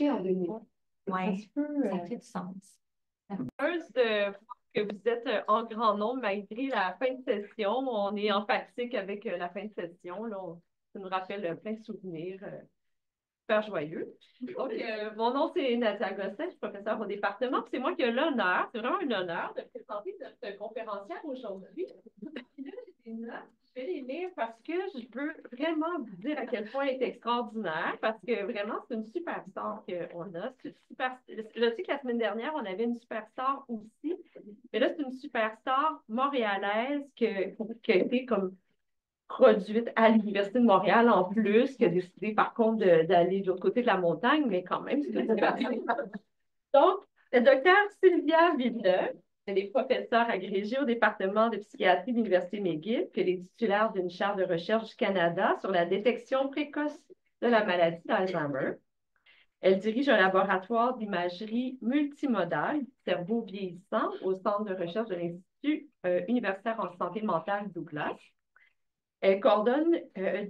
affiché en 2000. Oui, ça fait du sens. Heureuse de que vous êtes en grand nombre malgré la fin de session. On est empathique avec la fin de session. Là, ça nous rappelle plein de souvenirs super joyeux. Donc, mon nom, c'est Nadia Gosselin, je suis professeure au département. C'est moi qui ai l'honneur, c'est vraiment un honneur de présenter notre conférencière aujourd'hui. Puis là, j'ai des notes. Je vais les lire parce que je veux vraiment vous dire à quel point elle est extraordinaire, parce que vraiment, c'est une superstar qu'on a. Je sais que la semaine dernière, on avait une superstar aussi, mais là, c'est une superstar montréalaise qui a été comme produite à l'Université de Montréal en plus, qui a décidé par contre d'aller de l'autre côté de la montagne, mais quand même, c'est donc, le docteur Sylvia Villeneuve, elle est professeure agrégée au département de psychiatrie de l'Université McGill, puis elle est titulaire d'une chaire de recherche du Canada sur la détection précoce de la maladie d'Alzheimer. Elle dirige un laboratoire d'imagerie multimodale du cerveau vieillissant au centre de recherche de l'Institut universitaire en santé mentale Douglas. Elle coordonne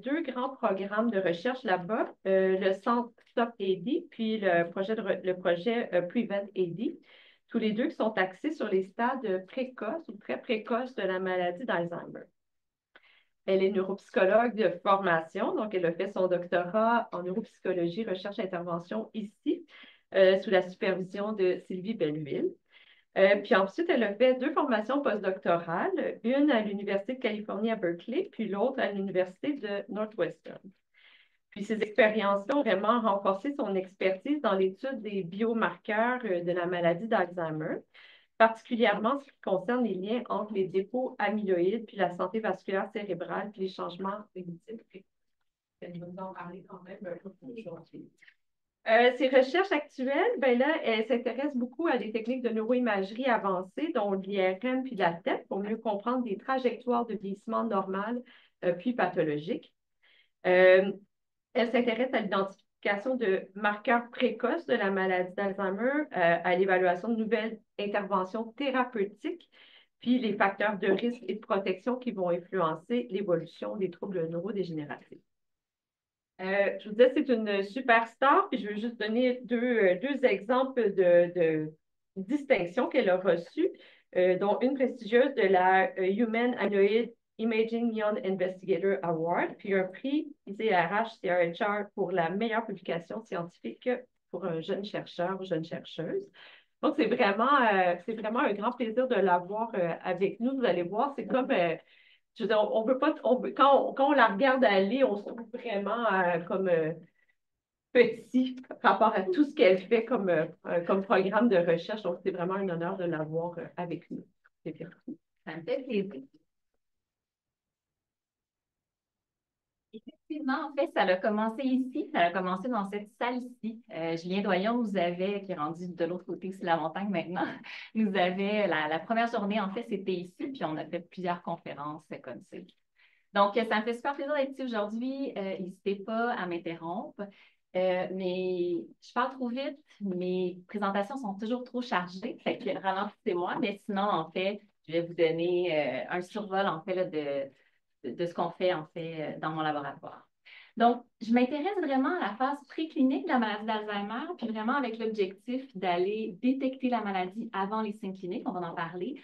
deux grands programmes de recherche là-bas, le centre STOP-AD, puis le projet PREVENT-AD, tous les deux qui sont axés sur les stades précoces ou très précoces de la maladie d'Alzheimer. Elle est neuropsychologue de formation, donc elle a fait son doctorat en neuropsychologie, recherche et intervention ici, sous la supervision de Sylvie Belleville. Puis ensuite, elle a fait deux formations postdoctorales, une à l'Université de Californie à Berkeley, puis l'autre à l'Université de Northwestern. Puis ces expériences-là ont vraiment renforcé son expertise dans l'étude des biomarqueurs de la maladie d'Alzheimer, particulièrement ce qui concerne les liens entre les dépôts amyloïdes, puis la santé vasculaire cérébrale, puis les changements cognitifs. Elle va nous en parler quand même aujourd'hui. Ces recherches actuelles, ben là, elles s'intéressent beaucoup à des techniques de neuroimagerie avancées, dont l'IRM puis la tête, pour mieux comprendre des trajectoires de vieillissement normal puis pathologiques. Elles s'intéressent à l'identification de marqueurs précoces de la maladie d'Alzheimer, à l'évaluation de nouvelles interventions thérapeutiques, puis les facteurs de risque et de protection qui vont influencer l'évolution des troubles neurodégénératifs. Je vous disais, c'est une superstar, puis je veux juste donner deux exemples de distinctions qu'elle a reçues, dont une prestigieuse de la Human Amyloid Imaging Young Investigator Award, puis un prix ICRH-CRHR pour la meilleure publication scientifique pour un jeune chercheur ou jeune chercheuse. Donc, c'est vraiment un grand plaisir de l'avoir avec nous. Vous allez voir, c'est comme je veux dire, on veut pas, quand on la regarde aller, on se trouve vraiment comme petit par rapport à tout ce qu'elle fait comme programme de recherche. Donc, c'est vraiment un honneur de l'avoir avec nous. C'est bien. Ça me fait plaisir. Effectivement, en fait, ça a commencé ici, ça a commencé dans cette salle-ci. Julien Doyon nous avait, qui est rendu de l'autre côté sur la montagne maintenant, nous avait, la première journée, en fait, c'était ici, puis on a fait plusieurs conférences comme ça. Donc, ça me fait super plaisir d'être ici aujourd'hui. N'hésitez pas à m'interrompre. Mais je parle trop vite, mes présentations sont toujours trop chargées, fait que ralentissez-moi, mais sinon, en fait, je vais vous donner un survol, en fait, là, de ce qu'on fait, en fait, dans mon laboratoire. Donc, je m'intéresse vraiment à la phase préclinique de la maladie d'Alzheimer, puis vraiment avec l'objectif d'aller détecter la maladie avant les signes cliniques, on va en parler,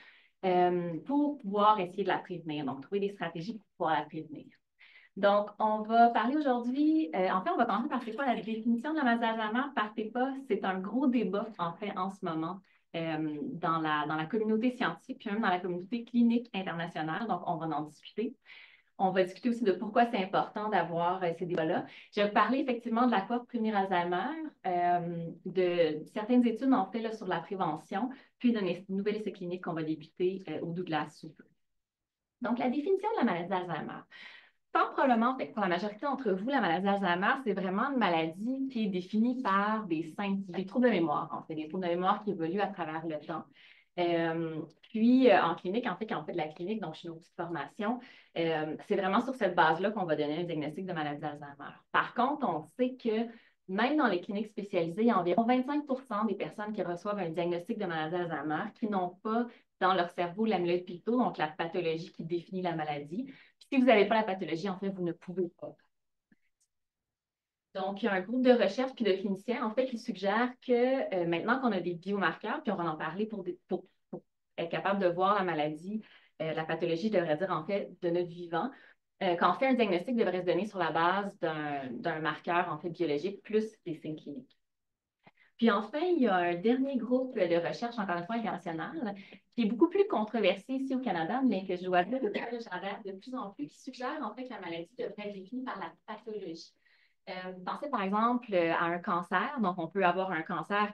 pour pouvoir essayer de la prévenir, donc trouver des stratégies pour pouvoir la prévenir. Donc, on va parler aujourd'hui, en fait, on va commencer par c'est quoi la définition de la maladie d'Alzheimer par TEPA. C'est un gros débat, en fait, en ce moment, dans la communauté scientifique, puis même dans la communauté clinique internationale. Donc, on va en discuter. On va discuter aussi de pourquoi c'est important d'avoir ces débats-là. Je vais parler effectivement de la cohorte prévenir Alzheimer, de certaines études en fait là, sur la prévention, puis d'un nouvel essai clinique qu'on va débuter au Douglas sous peu. Donc, la définition de la maladie d'Alzheimer. Tant probablement, fait, pour la majorité d'entre vous, la maladie d'Alzheimer, c'est vraiment une maladie qui est définie par des troubles de mémoire, en fait, des troubles de mémoire qui évoluent à travers le temps. Puis, en clinique, en fait, quand on fait de la clinique, donc chez nos petites formations, c'est vraiment sur cette base-là qu'on va donner un diagnostic de maladie d'Alzheimer. Par contre, on sait que même dans les cliniques spécialisées, il y a environ 25% des personnes qui reçoivent un diagnostic de maladie d'Alzheimer qui n'ont pas dans leur cerveau l'amyloïde picto, donc la pathologie qui définit la maladie. Puis si vous n'avez pas la pathologie, en fait, vous ne pouvez pas. Donc, il y a un groupe de recherche puis de cliniciens, en fait, qui suggère que maintenant qu'on a des biomarqueurs, puis on va en parler pour être capable de voir la maladie, la pathologie, je devrais dire, en fait, de notre vivant, quand on fait un diagnostic, devrait se donner sur la base d'un marqueur, en fait, biologique, plus des signes cliniques. Puis enfin, il y a un dernier groupe de recherche, encore une fois international, qui est beaucoup plus controversé ici au Canada, mais que je dois dire que j'arrête de plus en plus, qui suggère en fait que la maladie devrait être définie par la pathologie. Pensez par exemple à un cancer. Donc, on peut avoir un cancer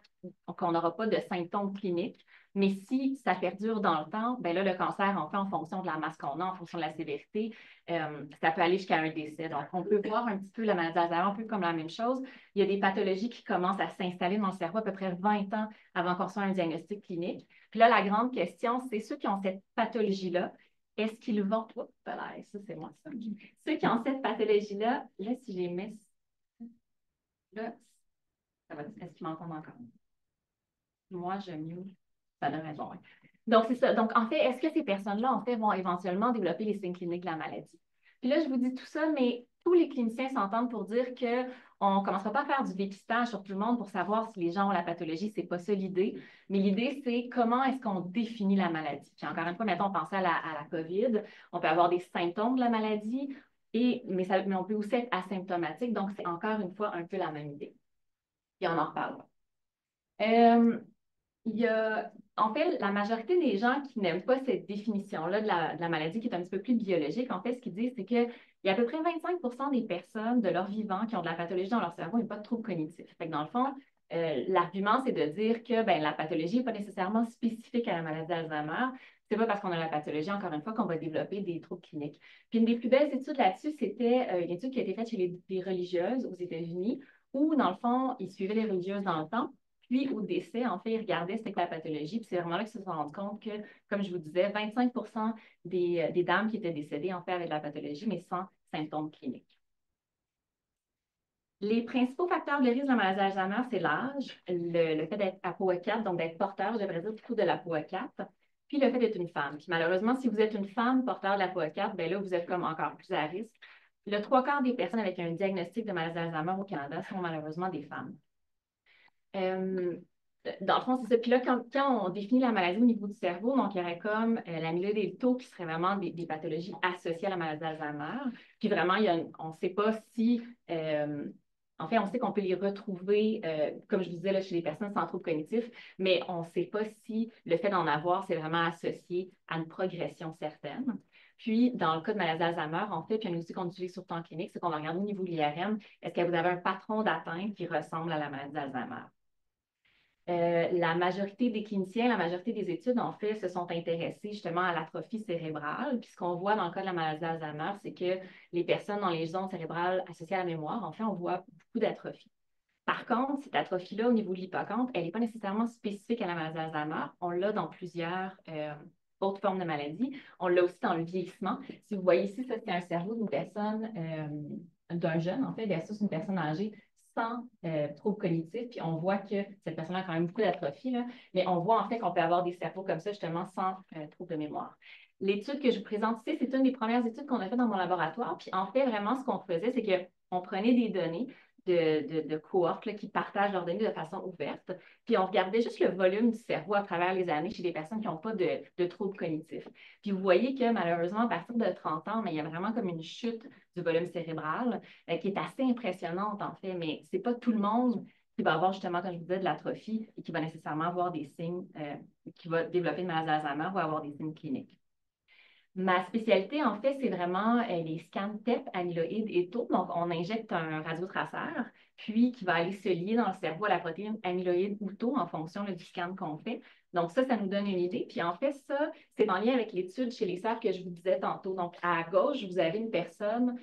qu'on n'aura pas de symptômes cliniques, mais si ça perdure dans le temps, ben là, le cancer, en fait, en fonction de la masse qu'on a, en fonction de la sévérité, ça peut aller jusqu'à un décès. Donc, on peut voir un petit peu la maladie d'Alzheimer un peu comme la même chose. Il y a des pathologies qui commencent à s'installer dans le cerveau à peu près 20 ans avant qu'on soit un diagnostic clinique. Puis là, la grande question, c'est ceux qui ont cette pathologie-là, est-ce qu'ils vont... Oups, là, ça, c'est moi, ça. Ceux qui ont cette pathologie-là, là, si je les mets là, est-ce qu'ils m'entendent encore? Moi, je mieux. Ça devrait être bon. Ouais. Donc, c'est ça. Donc, en fait, est-ce que ces personnes-là, en fait, vont éventuellement développer les signes cliniques de la maladie? Puis là, je vous dis tout ça, mais tous les cliniciens s'entendent pour dire qu'on ne commencera pas à faire du dépistage sur tout le monde pour savoir si les gens ont la pathologie. Ce n'est pas ça l'idée. Mais l'idée, c'est comment est-ce qu'on définit la maladie. Puis encore une fois, mettons, on pense à la COVID. On peut avoir des symptômes de la maladie, mais on peut aussi être asymptomatique. Donc, c'est encore une fois un peu la même idée. Puis on en reparle. Euh, il y a, en fait, la majorité des gens qui n'aiment pas cette définition-là de la maladie qui est un petit peu plus biologique, en fait, ce qu'ils disent, c'est qu'il y a à peu près 25 des personnes de leur vivant qui ont de la pathologie dans leur cerveau et pas de troubles cognitifs. Fait que dans le fond, l'argument, c'est de dire que ben, la pathologie n'est pas nécessairement spécifique à la maladie d'Alzheimer. C'est pas parce qu'on a la pathologie, encore une fois, qu'on va développer des troubles cliniques. Puis une des plus belles études là-dessus, c'était une étude qui a été faite chez les religieuses aux États-Unis, où, dans le fond, ils suivaient les religieuses dans le temps. Puis, au décès, en fait, ils regardaient c'était quoi la pathologie. Puis, c'est vraiment là qu'ils se sont rendus compte que, comme je vous disais, 25 des dames qui étaient décédées, en fait, avaient de la pathologie, mais sans symptômes cliniques. Les principaux facteurs de risque de la maladie d'Alzheimer, c'est l'âge, le fait d'être APOE4, donc d'être porteur, je devrais dire, plutôt de l'APOE4, puis le fait d'être une femme. Puis malheureusement, si vous êtes une femme porteur de l'APOE4, bien là, vous êtes comme encore plus à risque. Le 3/4 des personnes avec un diagnostic de maladie d'Alzheimer au Canada sont malheureusement des femmes. Dans le fond, c'est ça. Puis là, quand on définit la maladie au niveau du cerveau, donc il y aurait comme l'amyloïde et le tau qui seraient vraiment des pathologies associées à la maladie d'Alzheimer. Puis vraiment, on ne sait pas si... en fait, on sait qu'on peut les retrouver, comme je vous disais, là, chez les personnes sans troubles cognitifs, mais on ne sait pas si le fait d'en avoir, c'est vraiment associé à une progression certaine. Puis, dans le cas de maladie d'Alzheimer, en fait, puis un outil qu'on utilise sur le temps clinique, c'est qu'on va regarder au niveau de l'IRM, est-ce que vous avez un patron d'atteinte qui ressemble à la maladie d'Alzheimer? La majorité des cliniciens, la majorité des études, en fait, se sont intéressés justement à l'atrophie cérébrale. Puis ce qu'on voit dans le cas de la maladie d'Alzheimer, c'est que les personnes dans les zones cérébrales associées à la mémoire, en fait, on voit beaucoup d'atrophie. Par contre, cette atrophie-là, au niveau de l'hippocampe, elle n'est pas nécessairement spécifique à la maladie d'Alzheimer. On l'a dans plusieurs autres formes de maladies. On l'a aussi dans le vieillissement. Si vous voyez ici, ça, c'est un cerveau d'une personne, d'un jeune, en fait, versus une personne âgée sans troubles cognitifs. Puis on voit que cette personne a quand même beaucoup d'atrophie, mais on voit en fait qu'on peut avoir des cerveaux comme ça, justement, sans troubles de mémoire. L'étude que je vous présente ici, c'est une des premières études qu'on a fait dans mon laboratoire. Puis en fait, vraiment, ce qu'on faisait, c'est qu'on prenait des données de cohortes là, qui partagent leurs données de façon ouverte. Puis on regardait juste le volume du cerveau à travers les années chez des personnes qui n'ont pas de troubles cognitifs. Puis vous voyez que malheureusement, à partir de 30 ans, mais il y a vraiment comme une chute du volume cérébral qui est assez impressionnante en fait, mais ce n'est pas tout le monde qui va avoir justement, comme je vous disais, de l'atrophie et qui va nécessairement avoir des signes, qui va développer une maladie d'Alzheimer ou avoir des signes cliniques. Ma spécialité, en fait, c'est vraiment les scans TEP, amyloïde et tau. Donc, on injecte un radiotraceur, puis qui va aller se lier dans le cerveau à la protéine amyloïde ou tau en fonction du scan qu'on fait. Donc, ça nous donne une idée. Puis, en fait, ça, c'est en lien avec l'étude chez les sœurs que je vous disais tantôt. Donc, à gauche, vous avez une personne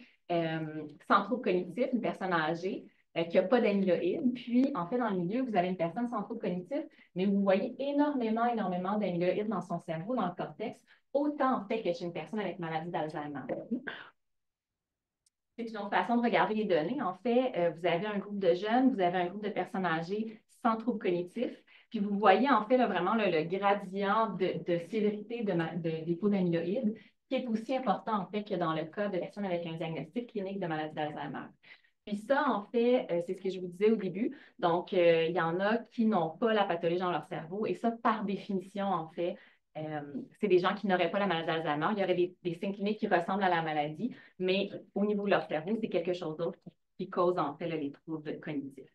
sans trouble cognitif, une personne âgée qui n'a pas d'amyloïde. Puis, en fait, dans le milieu, vous avez une personne sans trouble cognitif, mais vous voyez énormément d'amyloïde dans son cerveau, dans le cortex, autant en fait que chez une personne avec maladie d'Alzheimer. C'est une autre façon de regarder les données. En fait, vous avez un groupe de jeunes, vous avez un groupe de personnes âgées sans troubles cognitifs, puis vous voyez en fait là, vraiment le gradient de sévérité des taux d'amyloïde, qui est aussi important en fait que dans le cas de personnes avec un diagnostic clinique de maladie d'Alzheimer. Puis ça, en fait, c'est ce que je vous disais au début. Donc, il y en a qui n'ont pas la pathologie dans leur cerveau. Et ça, par définition, en fait, euh, c'est des gens qui n'auraient pas la maladie d'Alzheimer. Il y aurait des signes cliniques qui ressemblent à la maladie, mais au niveau de leur cerveau, c'est quelque chose d'autre qui cause, en fait, là, les troubles cognitifs.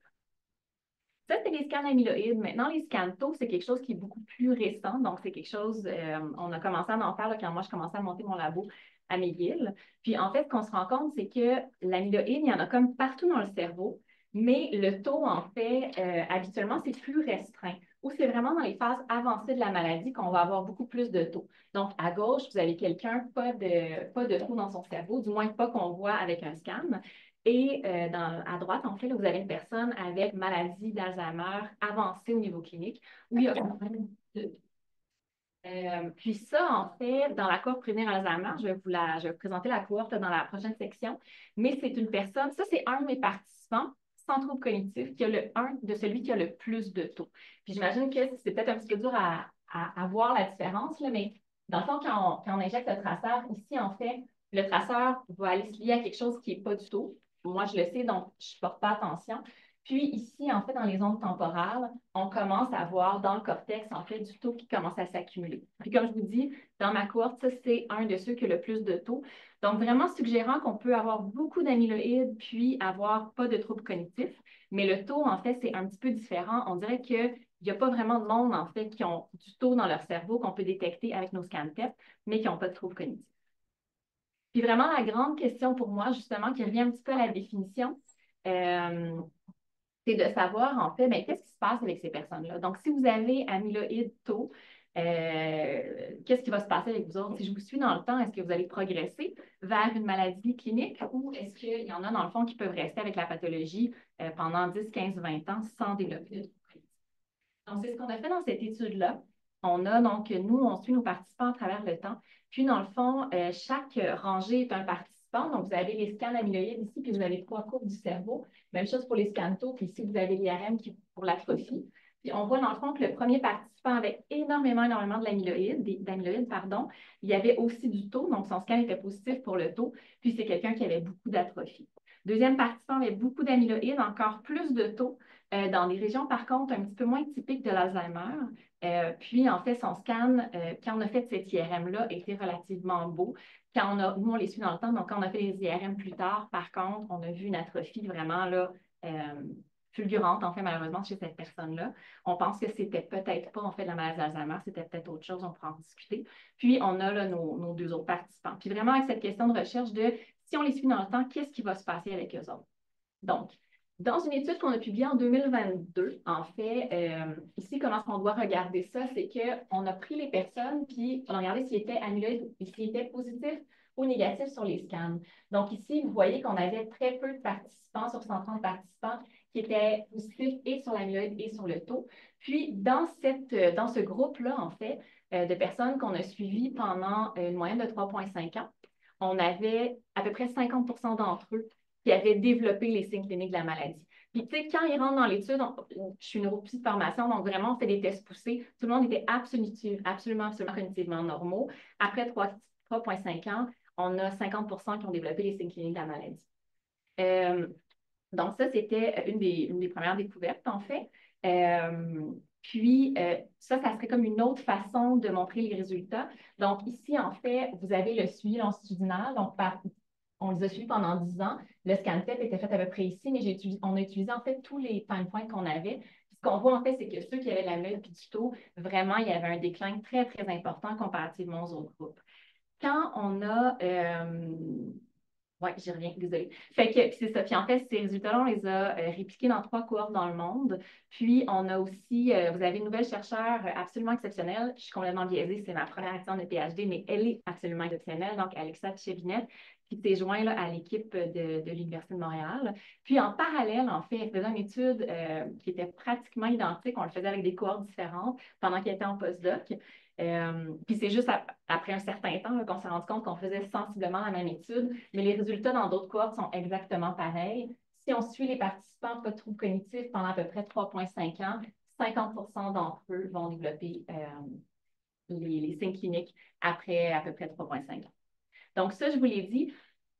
Ça, c'est les scans amyloïdes. Maintenant, les scans tau, c'est quelque chose qui est beaucoup plus récent. Donc, c'est quelque chose, on a commencé à en faire là, quand moi, je commençais à monter mon labo à McGill. Puis, en fait, ce qu'on se rend compte, c'est que l'amyloïde, il y en a comme partout dans le cerveau, mais le taux, en fait, habituellement, c'est plus restreint. Ou c'est vraiment dans les phases avancées de la maladie qu'on va avoir beaucoup plus de taux. Donc, à gauche, vous avez quelqu'un, pas de trou dans son cerveau, du moins pas qu'on voit avec un scan. Et à droite, en fait, là, vous avez une personne avec maladie d'Alzheimer avancée au niveau clinique, où il y a puis ça, en fait, dans la cohorte prévenir Alzheimer, je vais vous présenter la cohorte dans la prochaine section, mais c'est une personne, ça c'est un de mes participants sans trouble cognitif, un de celui qui a le plus de taux. Puis j'imagine que c'est peut-être un petit peu dur à voir la différence, là, mais dans le fond, quand on injecte le traceur, ici, en fait, le traceur va aller se lier à quelque chose qui n'est pas du tout. Moi, je le sais, donc je ne porte pas attention. Puis ici, en fait, dans les ondes temporales, on commence à voir dans le cortex, en fait, du taux qui commence à s'accumuler. Puis comme je vous dis, dans ma cohorte, ça, c'est un de ceux qui a le plus de taux. Donc, vraiment suggérant qu'on peut avoir beaucoup d'amyloïdes puis avoir pas de troubles cognitifs. Mais le taux, en fait, c'est un petit peu différent. On dirait qu'il n'y a pas vraiment de monde, en fait, qui ont du taux dans leur cerveau qu'on peut détecter avec nos scans PET, mais qui n'ont pas de troubles cognitifs. Puis vraiment, la grande question pour moi, justement, qui revient un petit peu à la définition, euh, c'est de savoir, en fait, qu'est-ce qui se passe avec ces personnes-là. Donc, si vous avez amyloïde taux, qu'est-ce qui va se passer avec vous autres? Si je vous suis dans le temps, est-ce que vous allez progresser vers une maladie clinique ou est-ce qu'il y en a, dans le fond, qui peuvent rester avec la pathologie pendant 10, 15, 20 ans sans développer de troubles? Donc, c'est ce qu'on a fait dans cette étude-là. On a donc, nous, on suit nos participants à travers le temps. Puis, dans le fond, chaque rangée est un participant. Donc, vous avez les scans amyloïdes ici, puis vous avez 3 courbes du cerveau. Même chose pour les scans tau, puis ici, vous avez l'IRM qui pour l'atrophie. Puis, on voit dans le fond que le premier participant avait énormément d'amyloïdes, pardon. Il y avait aussi du tau, donc son scan était positif pour le tau. Puis, c'est quelqu'un qui avait beaucoup d'atrophie. Deuxième participant avait beaucoup d'amyloïdes, encore plus de taux dans des régions, par contre, un petit peu moins typiques de l'Alzheimer. Puis, en fait, son scan, quand on a fait cet IRM-là, était relativement beau. Nous, on les suit dans le temps, donc quand on a fait les IRM plus tard, par contre, on a vu une atrophie vraiment là, fulgurante, en fait, malheureusement, chez cette personne-là. On pense que c'était peut-être pas, en fait, la maladie d'Alzheimer, c'était peut-être autre chose, on pourra en discuter. Puis, on a là, nos 2 autres participants. Puis, vraiment, avec cette question de recherche de si on les suit dans le temps, qu'est-ce qui va se passer avec eux autres? Donc, dans une étude qu'on a publiée en 2022, en fait, ici, comment est-ce qu'on doit regarder ça? C'est qu'on a pris les personnes, puis on a regardé s'ils étaient amyloïdes, s'ils étaient positifs ou négatifs sur les scans. Donc, ici, vous voyez qu'on avait très peu de participants sur 130 participants qui étaient positifs et sur l'amyloïde et sur le taux. Puis, dans ce groupe-là, en fait, de personnes qu'on a suivies pendant une moyenne de 3,5 ans, on avait à peu près 50 d'entre eux qui avaient développé les signes cliniques de la maladie. Puis, tu sais, quand ils rentrent dans l'étude, je suis neuropsy de formation, donc vraiment, on fait des tests poussés. Tout le monde était absolument cognitivement normaux. Après 3,5 ans, on a 50 qui ont développé les signes cliniques de la maladie. Donc, ça, c'était une des premières découvertes, en fait. Ça serait comme une autre façon de montrer les résultats. Donc, ici, en fait, vous avez le suivi longitudinal. Donc, on les a suivis pendant 10 ans. Le scan PET était fait à peu près ici, mais on a utilisé en fait tous les time points qu'on avait. Puis ce qu'on voit en fait, c'est que ceux qui avaient la MED et du taux, vraiment, il y avait un déclin très, très important comparativement aux autres groupes. Quand on a oui, j'y reviens, désolée. Fait que c'est ça. Puis en fait, ces résultats-là, on les a répliqués dans 3 cohortes dans le monde. Puis on a aussi, vous avez une nouvelle chercheure absolument exceptionnelle. Je suis complètement biaisée, c'est ma première action de PhD, mais elle est absolument exceptionnelle. Donc, Alexa Tchevinet, qui s'est joint là, à l'équipe de l'Université de Montréal. Puis en parallèle, en fait, elle faisait une étude qui était pratiquement identique. On le faisait avec des cohortes différentes pendant qu'elle était en postdoc. Puis c'est juste après un certain temps qu'on s'est rendu compte qu'on faisait sensiblement la même étude, mais les résultats dans d'autres cohortes sont exactement pareils. Si on suit les participants pas de troubles cognitifs pendant à peu près 3,5 ans, 50 d'entre eux vont développer les signes cliniques après à peu près 3,5 ans. Donc ça, je vous l'ai dit,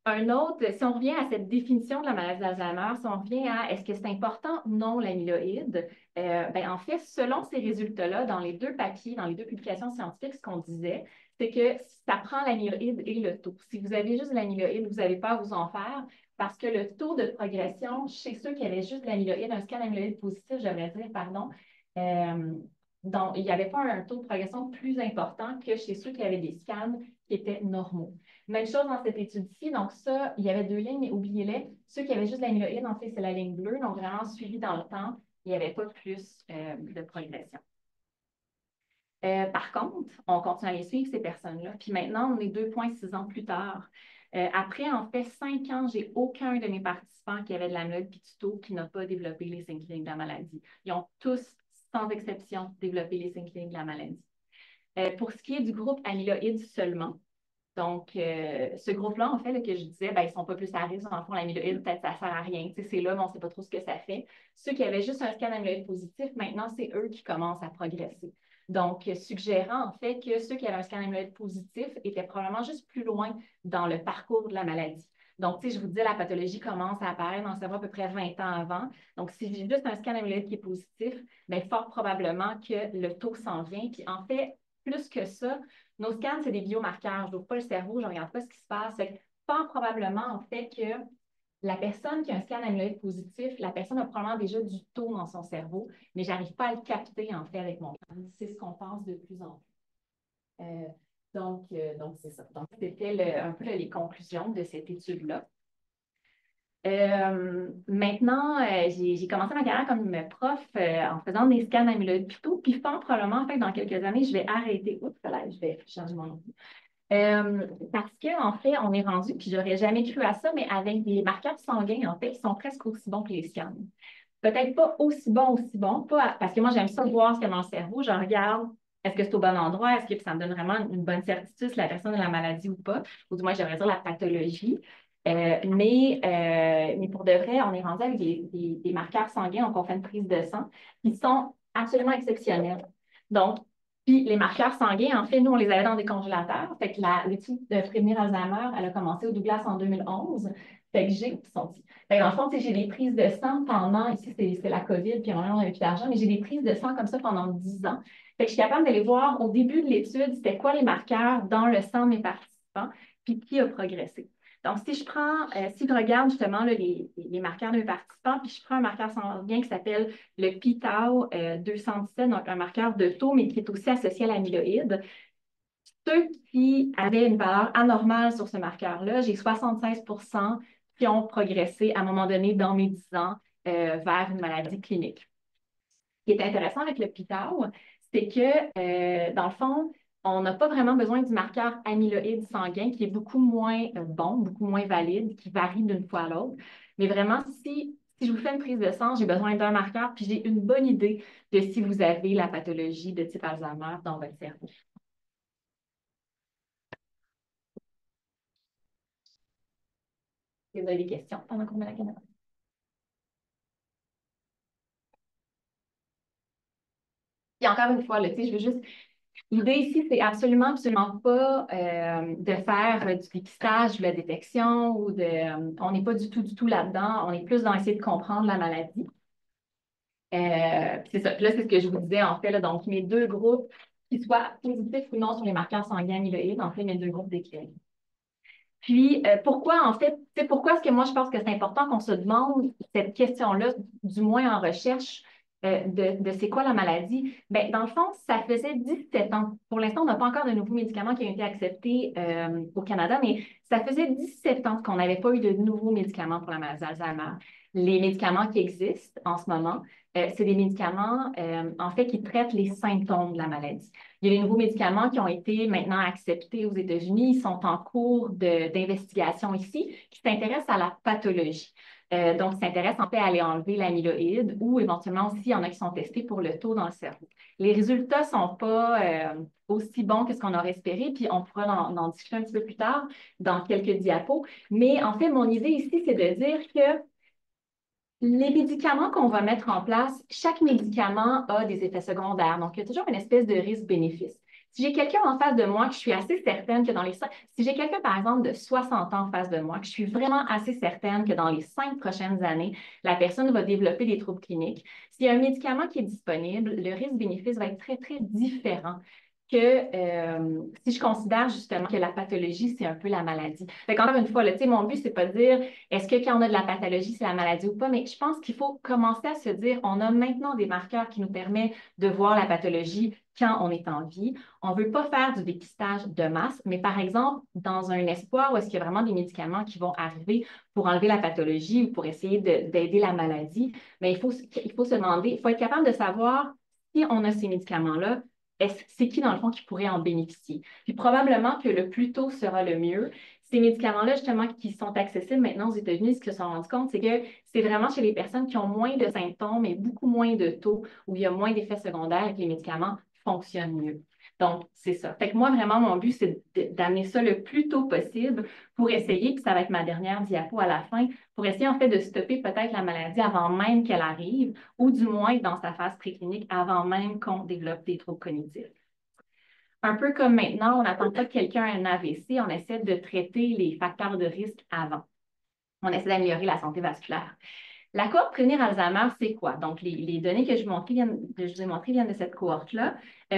Un autre, si on revient à cette définition de la maladie d'Alzheimer, si on revient à est-ce que c'est important ou non l'amyloïde, ben, en fait, selon ces résultats-là, dans les deux papiers, dans les deux publications scientifiques, ce qu'on disait, c'est que ça prend l'amyloïde et le taux. Si vous avez juste l'amyloïde, vous n'avez pas à vous en faire parce que le taux de progression chez ceux qui avaient juste l'amyloïde, un scan amyloïde positif, je devrais dire, pardon, donc, il n'y avait pas un taux de progression plus important que chez ceux qui avaient des scans qui étaient normaux. Même chose dans cette étude-ci. Donc, ça, il y avait deux lignes, mais oubliez-les. Ceux qui avaient juste l'amyloïde, en fait, c'est la ligne bleue. Donc, vraiment suivi dans le temps, il n'y avait pas plus de progression. Par contre, on continue à les suivre, ces personnes-là. Puis maintenant, on est 2,6 ans plus tard. Après, en fait, 5 ans, j'ai aucun de mes participants qui avait de l'amyloïde puis du taux qui n'a pas développé les signes cliniques de la maladie. Ils ont tous, sans exception, développé les signes cliniques de la maladie. Pour ce qui est du groupe amyloïde seulement, donc, ce groupe-là, en fait, là, que je disais, ben, ils ne sont pas plus à risque. Dans le fond, l'amyloïde, peut-être ça ne sert à rien. C'est là, mais on ne sait pas trop ce que ça fait. Ceux qui avaient juste un scan amyloïde positif, maintenant, c'est eux qui commencent à progresser. Donc, suggérant, en fait, que ceux qui avaient un scan amyloïde positif étaient probablement juste plus loin dans le parcours de la maladie. Donc, je vous disais, la pathologie commence à apparaître dans le cerveau à peu près 20 ans avant. Donc, si j'ai juste un scan amyloïde qui est positif, bien, fort probablement que le taux s'en vient. Puis, en fait, plus que ça, nos scans, c'est des biomarqueurs. Je n'ouvre pas le cerveau, je ne regarde pas ce qui se passe. Fort probablement, en fait, que la personne qui a un scan amyloïde positif, la personne a probablement déjà du taux dans son cerveau, mais je n'arrive pas à le capter, en fait, avec mon scan. C'est ce qu'on pense de plus en plus. Donc c'est ça. Donc, c'était un peu les conclusions de cette étude-là. Maintenant, j'ai commencé ma carrière comme prof en faisant des scans amyloïdes plutôt, puis fort probablement, en fait, dans quelques années, je vais arrêter. Oups, là, je vais changer mon nom. Parce qu'en fait, on est rendu, puis j'aurais jamais cru à ça, mais avec des marqueurs sanguins, en fait, qui sont presque aussi bons que les scans. Peut-être pas aussi bons, pas, parce que moi, j'aime ça voir ce qu'il y a dans le cerveau. Je regarde, est-ce que c'est au bon endroit? Est-ce que ça me donne vraiment une bonne certitude si la personne a la maladie ou pas? Ou du moins, j'aimerais dire la pathologie. Mais pour de vrai, on est rendu avec des marqueurs sanguins, donc on fait une prise de sang, qui sont absolument exceptionnels. Donc, puis les marqueurs sanguins, en fait, nous, on les avait dans des congélateurs. Fait que l'étude de prévenir Alzheimer, elle a commencé au Douglas en 2011. Fait que dans le fond, j'ai des prises de sang pendant, ici, c'est la COVID, puis on n'avait plus d'argent, mais j'ai des prises de sang comme ça pendant 10 ans. Fait que je suis capable d'aller voir au début de l'étude, c'était quoi les marqueurs dans le sang de mes participants, puis qui a progressé. Donc, si je regarde justement là, les marqueurs de mes participants, puis je prends un marqueur sanguin qui s'appelle le p-tau 217, donc un marqueur de taux, mais qui est aussi associé à l'amyloïde. Ceux qui avaient une valeur anormale sur ce marqueur-là, j'ai 76 qui ont progressé à un moment donné dans mes 10 ans vers une maladie clinique. Ce qui est intéressant avec le p-tau, c'est que, dans le fond, on n'a pas vraiment besoin du marqueur amyloïde sanguin qui est beaucoup moins bon, beaucoup moins valide, qui varie d'une fois à l'autre. Mais vraiment, si je vous fais une prise de sang, j'ai besoin d'un marqueur, puis j'ai une bonne idée de si vous avez la pathologie de type Alzheimer dans votre cerveau. Si vous avez des questions pendant qu'on met la caméra. Puis encore une fois, là, je veux juste. L'idée ici, c'est absolument, absolument pas de faire du dépistage ou la détection ou on n'est pas du tout là-dedans. On est plus dans essayer de comprendre la maladie. C'est ça. Puis là, c'est ce que je vous disais, en fait, là, donc mes deux groupes, qui soient positifs ou non sur les marqueurs sanguins amyloïdes, en fait, mes deux groupes d'équilibre. Puis, pourquoi, en fait, pourquoi est-ce que moi, je pense que c'est important qu'on se demande cette question-là, du moins en recherche, de c'est quoi la maladie? Bien, dans le fond, ça faisait 17 ans. Pour l'instant, on n'a pas encore de nouveaux médicaments qui ont été acceptés au Canada, mais ça faisait 17 ans qu'on n'avait pas eu de nouveaux médicaments pour la maladie d'Alzheimer. Les médicaments qui existent en ce moment, c'est des médicaments, en fait, qui traitent les symptômes de la maladie. Il y a des nouveaux médicaments qui ont été maintenant acceptés aux États-Unis. Ils sont en cours d'investigation ici, qui s'intéressent à la pathologie. Donc, ils s'intéressent en fait à aller enlever l'amyloïde ou éventuellement aussi, il y en a qui sont testés pour le taux dans le cerveau. Les résultats ne sont pas aussi bons que ce qu'on aurait espéré, puis on pourra en discuter un petit peu plus tard dans quelques diapos. Mais en fait, mon idée ici, c'est de dire que les médicaments qu'on va mettre en place, chaque médicament a des effets secondaires. Donc, il y a toujours une espèce de risque-bénéfice. Si j'ai quelqu'un en face de moi que je suis assez certaine que si j'ai quelqu'un, par exemple, de 60 ans en face de moi, que je suis vraiment assez certaine que dans les 5 prochaines années, la personne va développer des troubles cliniques, s'il y a un médicament qui est disponible, le risque-bénéfice va être très, très différent que si je considère justement que la pathologie, c'est un peu la maladie. Fait qu'encore une fois, là, mon but, c'est pas de dire est-ce que quand on a de la pathologie, c'est la maladie ou pas, mais je pense qu'il faut commencer à se dire on a maintenant des marqueurs qui nous permettent de voir la pathologie quand on est en vie. On ne veut pas faire du dépistage de masse, mais par exemple, dans un espoir où est-ce qu'il y a vraiment des médicaments qui vont arriver pour enlever la pathologie ou pour essayer d'aider la maladie, mais il faut se demander, il faut être capable de savoir si on a ces médicaments-là, c'est qui, dans le fond, qui pourrait en bénéficier. Puis probablement que le plus tôt sera le mieux. Ces médicaments-là, justement, qui sont accessibles maintenant aux États-Unis, ce qu'ils se sont rendus compte, c'est que c'est vraiment chez les personnes qui ont moins de symptômes et beaucoup moins de taux, où il y a moins d'effets secondaires et que les médicaments fonctionnent mieux. Donc, c'est ça. Fait que moi, vraiment, mon but, c'est d'amener ça le plus tôt possible pour essayer, puis ça va être ma dernière diapo à la fin, pour essayer en fait de stopper peut-être la maladie avant même qu'elle arrive, ou du moins dans sa phase préclinique avant même qu'on développe des troubles cognitifs. Un peu comme maintenant, on n'attend pas que quelqu'un ait un AVC, on essaie de traiter les facteurs de risque avant. On essaie d'améliorer la santé vasculaire. La cohorte Prévenir Alzheimer, c'est quoi? Donc, les données que je vous ai montrées viennent de cette cohorte-là.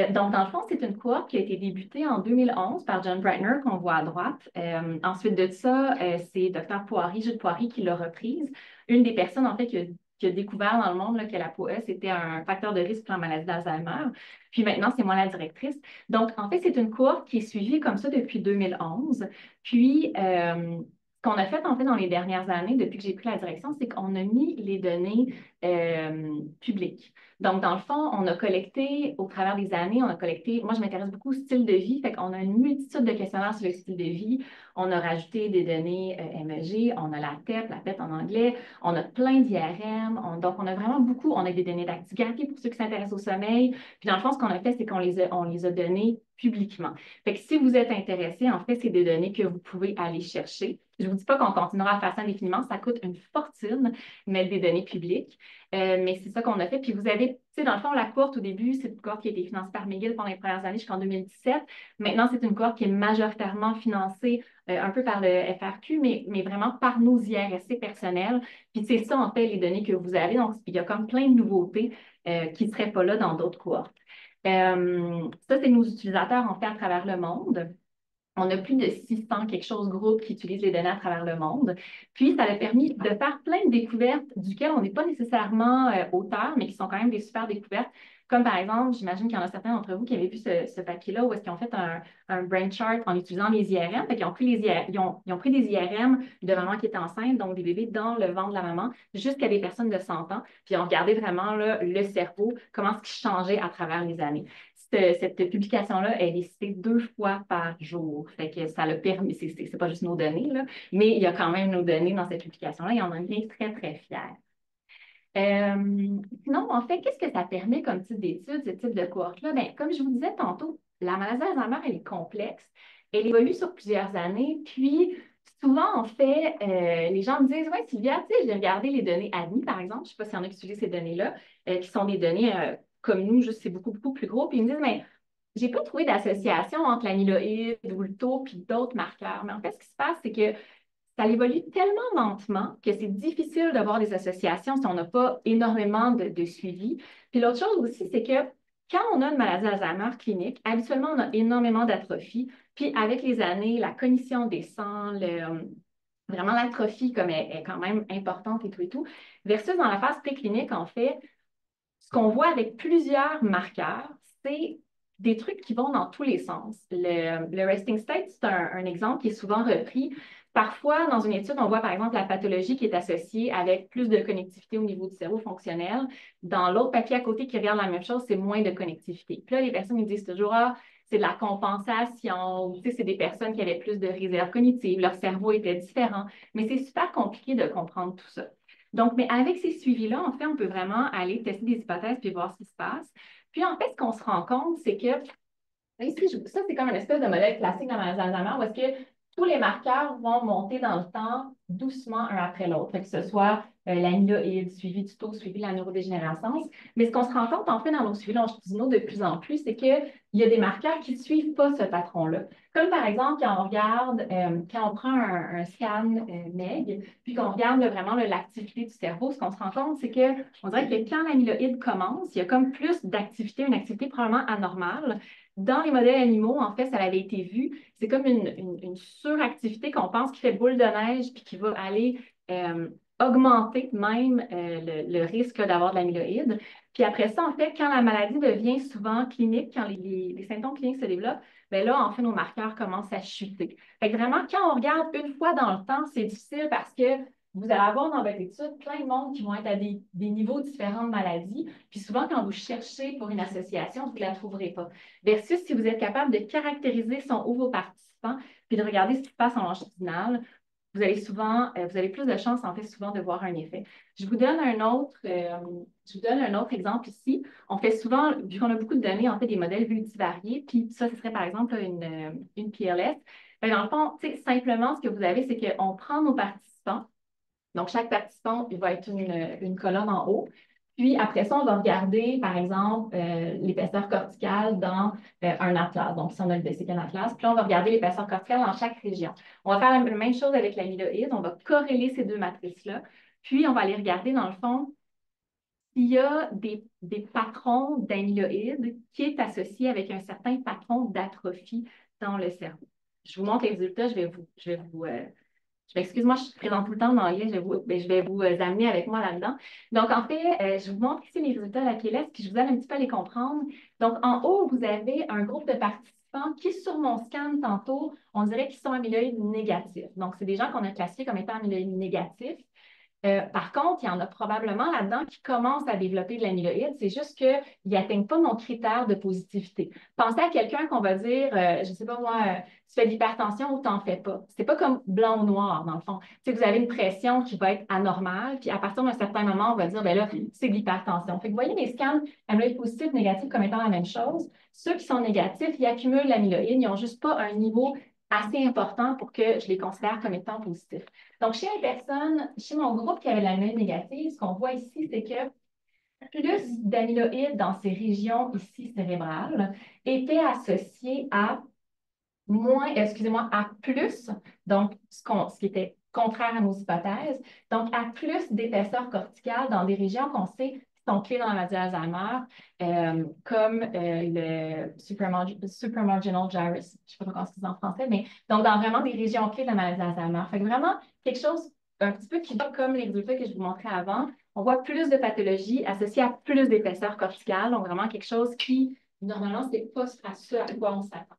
Donc, dans le fond, c'est une cohorte qui a été débutée en 2011 par John Breitner, qu'on voit à droite. Ensuite de ça, c'est Dr. Poirier, Jules Poirier, qui l'a reprise. Une des personnes, en fait, qui a découvert dans le monde là, que la POS était un facteur de risque pour la maladie d'Alzheimer. Puis maintenant, c'est moi la directrice. Donc, en fait, c'est une cohorte qui est suivie comme ça depuis 2011. Puis, ce qu'on a fait, en fait, dans les dernières années, depuis que j'ai pris la direction, c'est qu'on a mis les données publiques. Donc, dans le fond, on a collecté, au travers des années, on a collecté, moi, je m'intéresse beaucoup au style de vie, fait qu'on a une multitude de questionnaires sur le style de vie. On a rajouté des données MEG, on a la TEP, la PET en anglais, on a plein d'IRM, donc on a vraiment beaucoup, on a des données d'actigraphies pour ceux qui s'intéressent au sommeil. Puis, dans le fond, ce qu'on a fait, c'est qu'on les a données publiquement. Fait que si vous êtes intéressé, en fait, c'est des données que vous pouvez aller chercher. Je ne vous dis pas qu'on continuera à faire ça indéfiniment, ça coûte une fortune, mettre des données publiques. Mais c'est ça qu'on a fait. Puis vous avez, tu sais, dans le fond, la cohorte au début, c'est une cohorte qui a été financée par McGill pendant les premières années jusqu'en 2017. Maintenant, c'est une cohorte qui est majoritairement financée un peu par le FRQ, mais vraiment par nos IRSC personnels. Puis c'est ça, en fait, les données que vous avez. Donc, il y a comme plein de nouveautés qui ne seraient pas là dans d'autres cohortes. Ça, c'est nos utilisateurs, en fait, à travers le monde. On a plus de 600 quelque chose groupes qui utilisent les données à travers le monde. Puis, ça a permis de faire plein de découvertes duquel on n'est pas nécessairement auteur, mais qui sont quand même des super découvertes. Comme par exemple, j'imagine qu'il y en a certains d'entre vous qui avaient vu ce papier-là où est-ce qu'ils ont fait un brain chart en utilisant les IRM. Fait qu'ils ont pris ils ont pris des IRM de maman qui est enceinte, donc des bébés dans le ventre de la maman, jusqu'à des personnes de 100 ans. Puis ils ont regardé vraiment là, le cerveau, comment est-ce qu'il changeait à travers les années. Cette publication-là, elle est citée 2 fois par jour. Fait que ça l'a permis, c'est pas juste nos données, là, mais il y a quand même nos données dans cette publication-là et on en est bien très, très fiers. Sinon, en fait, qu'est-ce que ça permet comme type d'étude, ce type de cohorte-là? Bien, comme je vous disais tantôt, la maladie d'Alzheimer, elle est complexe. Elle évolue sur plusieurs années. Puis, souvent, en fait, les gens me disent, ouais, Sylvia, tu sais, j'ai regardé les données ADNI, par exemple. Je ne sais pas s'il y en a qui utilisent ces données-là, qui sont des données comme nous, juste c'est beaucoup, beaucoup plus gros. Puis, ils me disent, mais j'ai pas trouvé d'association entre l'amyloïde ou le taux puis d'autres marqueurs. Mais en fait, ce qui se passe, c'est que ça évolue tellement lentement que c'est difficile d'avoir des associations si on n'a pas énormément de suivi. Puis l'autre chose aussi, c'est que quand on a une maladie d'Alzheimer clinique, habituellement, on a énormément d'atrophie. Puis avec les années, la cognition descend, vraiment l'atrophie comme est quand même importante et tout et tout. Versus dans la phase préclinique, en fait, ce qu'on voit avec plusieurs marqueurs, c'est des trucs qui vont dans tous les sens. Le resting state, c'est un exemple qui est souvent repris. Parfois, dans une étude, on voit par exemple la pathologie qui est associée avec plus de connectivité au niveau du cerveau fonctionnel. Dans l'autre papier à côté qui regarde la même chose, c'est moins de connectivité. Puis là, les personnes ils disent toujours, ah, c'est de la compensation, ou tu sais, c'est des personnes qui avaient plus de réserve cognitive, leur cerveau était différent. Mais c'est super compliqué de comprendre tout ça. Donc, mais avec ces suivis-là, en fait, on peut vraiment aller tester des hypothèses puis voir ce qui se passe. Puis, en fait, ce qu'on se rend compte, c'est que ici, ça, c'est comme une espèce de modèle classique dans Alzheimer où est-ce que tous les marqueurs vont monter dans le temps doucement un après l'autre, que ce soit l'amyloïde, suivi du taux, suivi de la neurodégénérescence. Mais ce qu'on se rend compte, en fait, dans nos suivis longitudinaux de plus en plus, c'est qu'il y a des marqueurs qui ne suivent pas ce patron-là. Comme par exemple, quand on regarde, quand on prend un scan MEG, puis qu'on regarde vraiment l'activité du cerveau, ce qu'on se rend compte, c'est qu'on dirait que quand l'amyloïde commence, il y a comme plus d'activité, une activité probablement anormale. Dans les modèles animaux, en fait, ça avait été vu, c'est comme une suractivité qu'on pense qui fait boule de neige puis qui va aller augmenter même le risque d'avoir de l'amyloïde. Puis après ça, en fait, quand la maladie devient souvent clinique, quand les symptômes cliniques se développent, bien là, en fait, nos marqueurs commencent à chuter. Fait que vraiment, quand on regarde une fois dans le temps, c'est difficile parce que vous allez avoir dans votre étude plein de monde qui vont être à des niveaux différents de maladies. Puis souvent, quand vous cherchez pour une association, vous ne la trouverez pas. Versus si vous êtes capable de caractériser son ou vos participants, puis de regarder ce qui se passe en longitudinal, vous avez plus de chances, en fait, souvent de voir un effet. Je vous donne un autre exemple ici. On fait souvent, vu qu'on a beaucoup de données, en fait, des modèles multivariés, puis ça, ce serait par exemple une PLS. Bien, dans le fond, simplement, ce que vous avez, c'est qu'on prend nos participants. Donc, chaque participant, il va être une colonne en haut. Puis, après ça, on va regarder, par exemple, l'épaisseur corticale dans un atlas. Donc, si on a le DCK atlas, puis là, on va regarder l'épaisseur corticale dans chaque région. On va faire la même chose avec l'amyloïde. On va corréler ces deux matrices-là. Puis, on va aller regarder, dans le fond, s'il y a des patrons d'amyloïde qui est associé avec un certain patron d'atrophie dans le cerveau. Je vous montre les résultats. Je m'excuse, moi, je présente tout le temps en anglais, je vais vous amener avec moi là-dedans. Donc, en fait, je vous montre ici les résultats de la PLS, puis je vous aide un petit peu à les comprendre. Donc, en haut, vous avez un groupe de participants qui, sur mon scan tantôt, on dirait qu'ils sont amyloïdes négatifs. Donc, c'est des gens qu'on a classifiés comme étant amyloïdes négatifs. Par contre, il y en a probablement là-dedans qui commencent à développer de l'amyloïde. C'est juste qu'ils n'atteignent pas mon critère de positivité. Pensez à quelqu'un qu'on va dire, je ne sais pas moi, tu fais de l'hypertension ou tu n'en fais pas. C'est pas comme blanc ou noir, dans le fond. Tu sais, vous avez une pression qui va être anormale, puis à partir d'un certain moment, on va dire, ben là, c'est de l'hypertension. Fait que vous voyez les scans amyloïdes positifs, négatifs comme étant la même chose. Ceux qui sont négatifs, ils accumulent l'amyloïde, ils n'ont juste pas un niveau assez important pour que je les considère comme étant positifs. Donc, chez les personnes, chez mon groupe qui avait de l'amyloïde négative, ce qu'on voit ici, c'est que plus d'amyloïdes dans ces régions ici cérébrales étaient associés à à plus, donc ce qui était contraire à nos hypothèses, donc à plus d'épaisseur corticale dans des régions qu'on sait qui sont clés dans la maladie d'Alzheimer, comme le supramarginal gyrus, je ne sais pas comment se dit en français, mais donc dans vraiment des régions clés de la maladie d'Alzheimer. Fait que vraiment quelque chose un petit peu qui va comme les résultats que je vous montrais avant. On voit plus de pathologie associée à plus d'épaisseur corticale, donc vraiment quelque chose qui, normalement, ce n'est pas à ce à quoi on s'attend.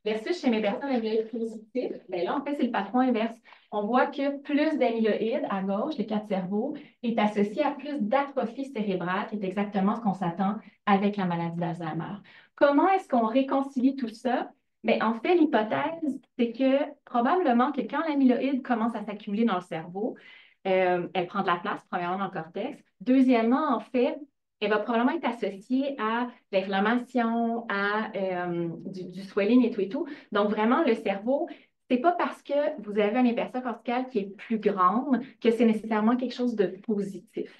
Versus chez mes personnes amyloïdes positives, bien là, en fait, c'est le patron inverse. On voit que plus d'amyloïdes à gauche, le cas de cerveau, est associé à plus d'atrophie cérébrale, qui est exactement ce qu'on s'attend avec la maladie d'Alzheimer. Comment est-ce qu'on réconcilie tout ça? Bien, en fait, l'hypothèse, c'est que probablement que quand l'amyloïde commence à s'accumuler dans le cerveau, elle prend de la place, premièrement, dans le cortex. Deuxièmement, en fait, elle va probablement être associée à l'inflammation, à du swelling et tout et tout. Donc, vraiment, le cerveau, c'est pas parce que vous avez une épaisseur corticale qui est plus grande que c'est nécessairement quelque chose de positif.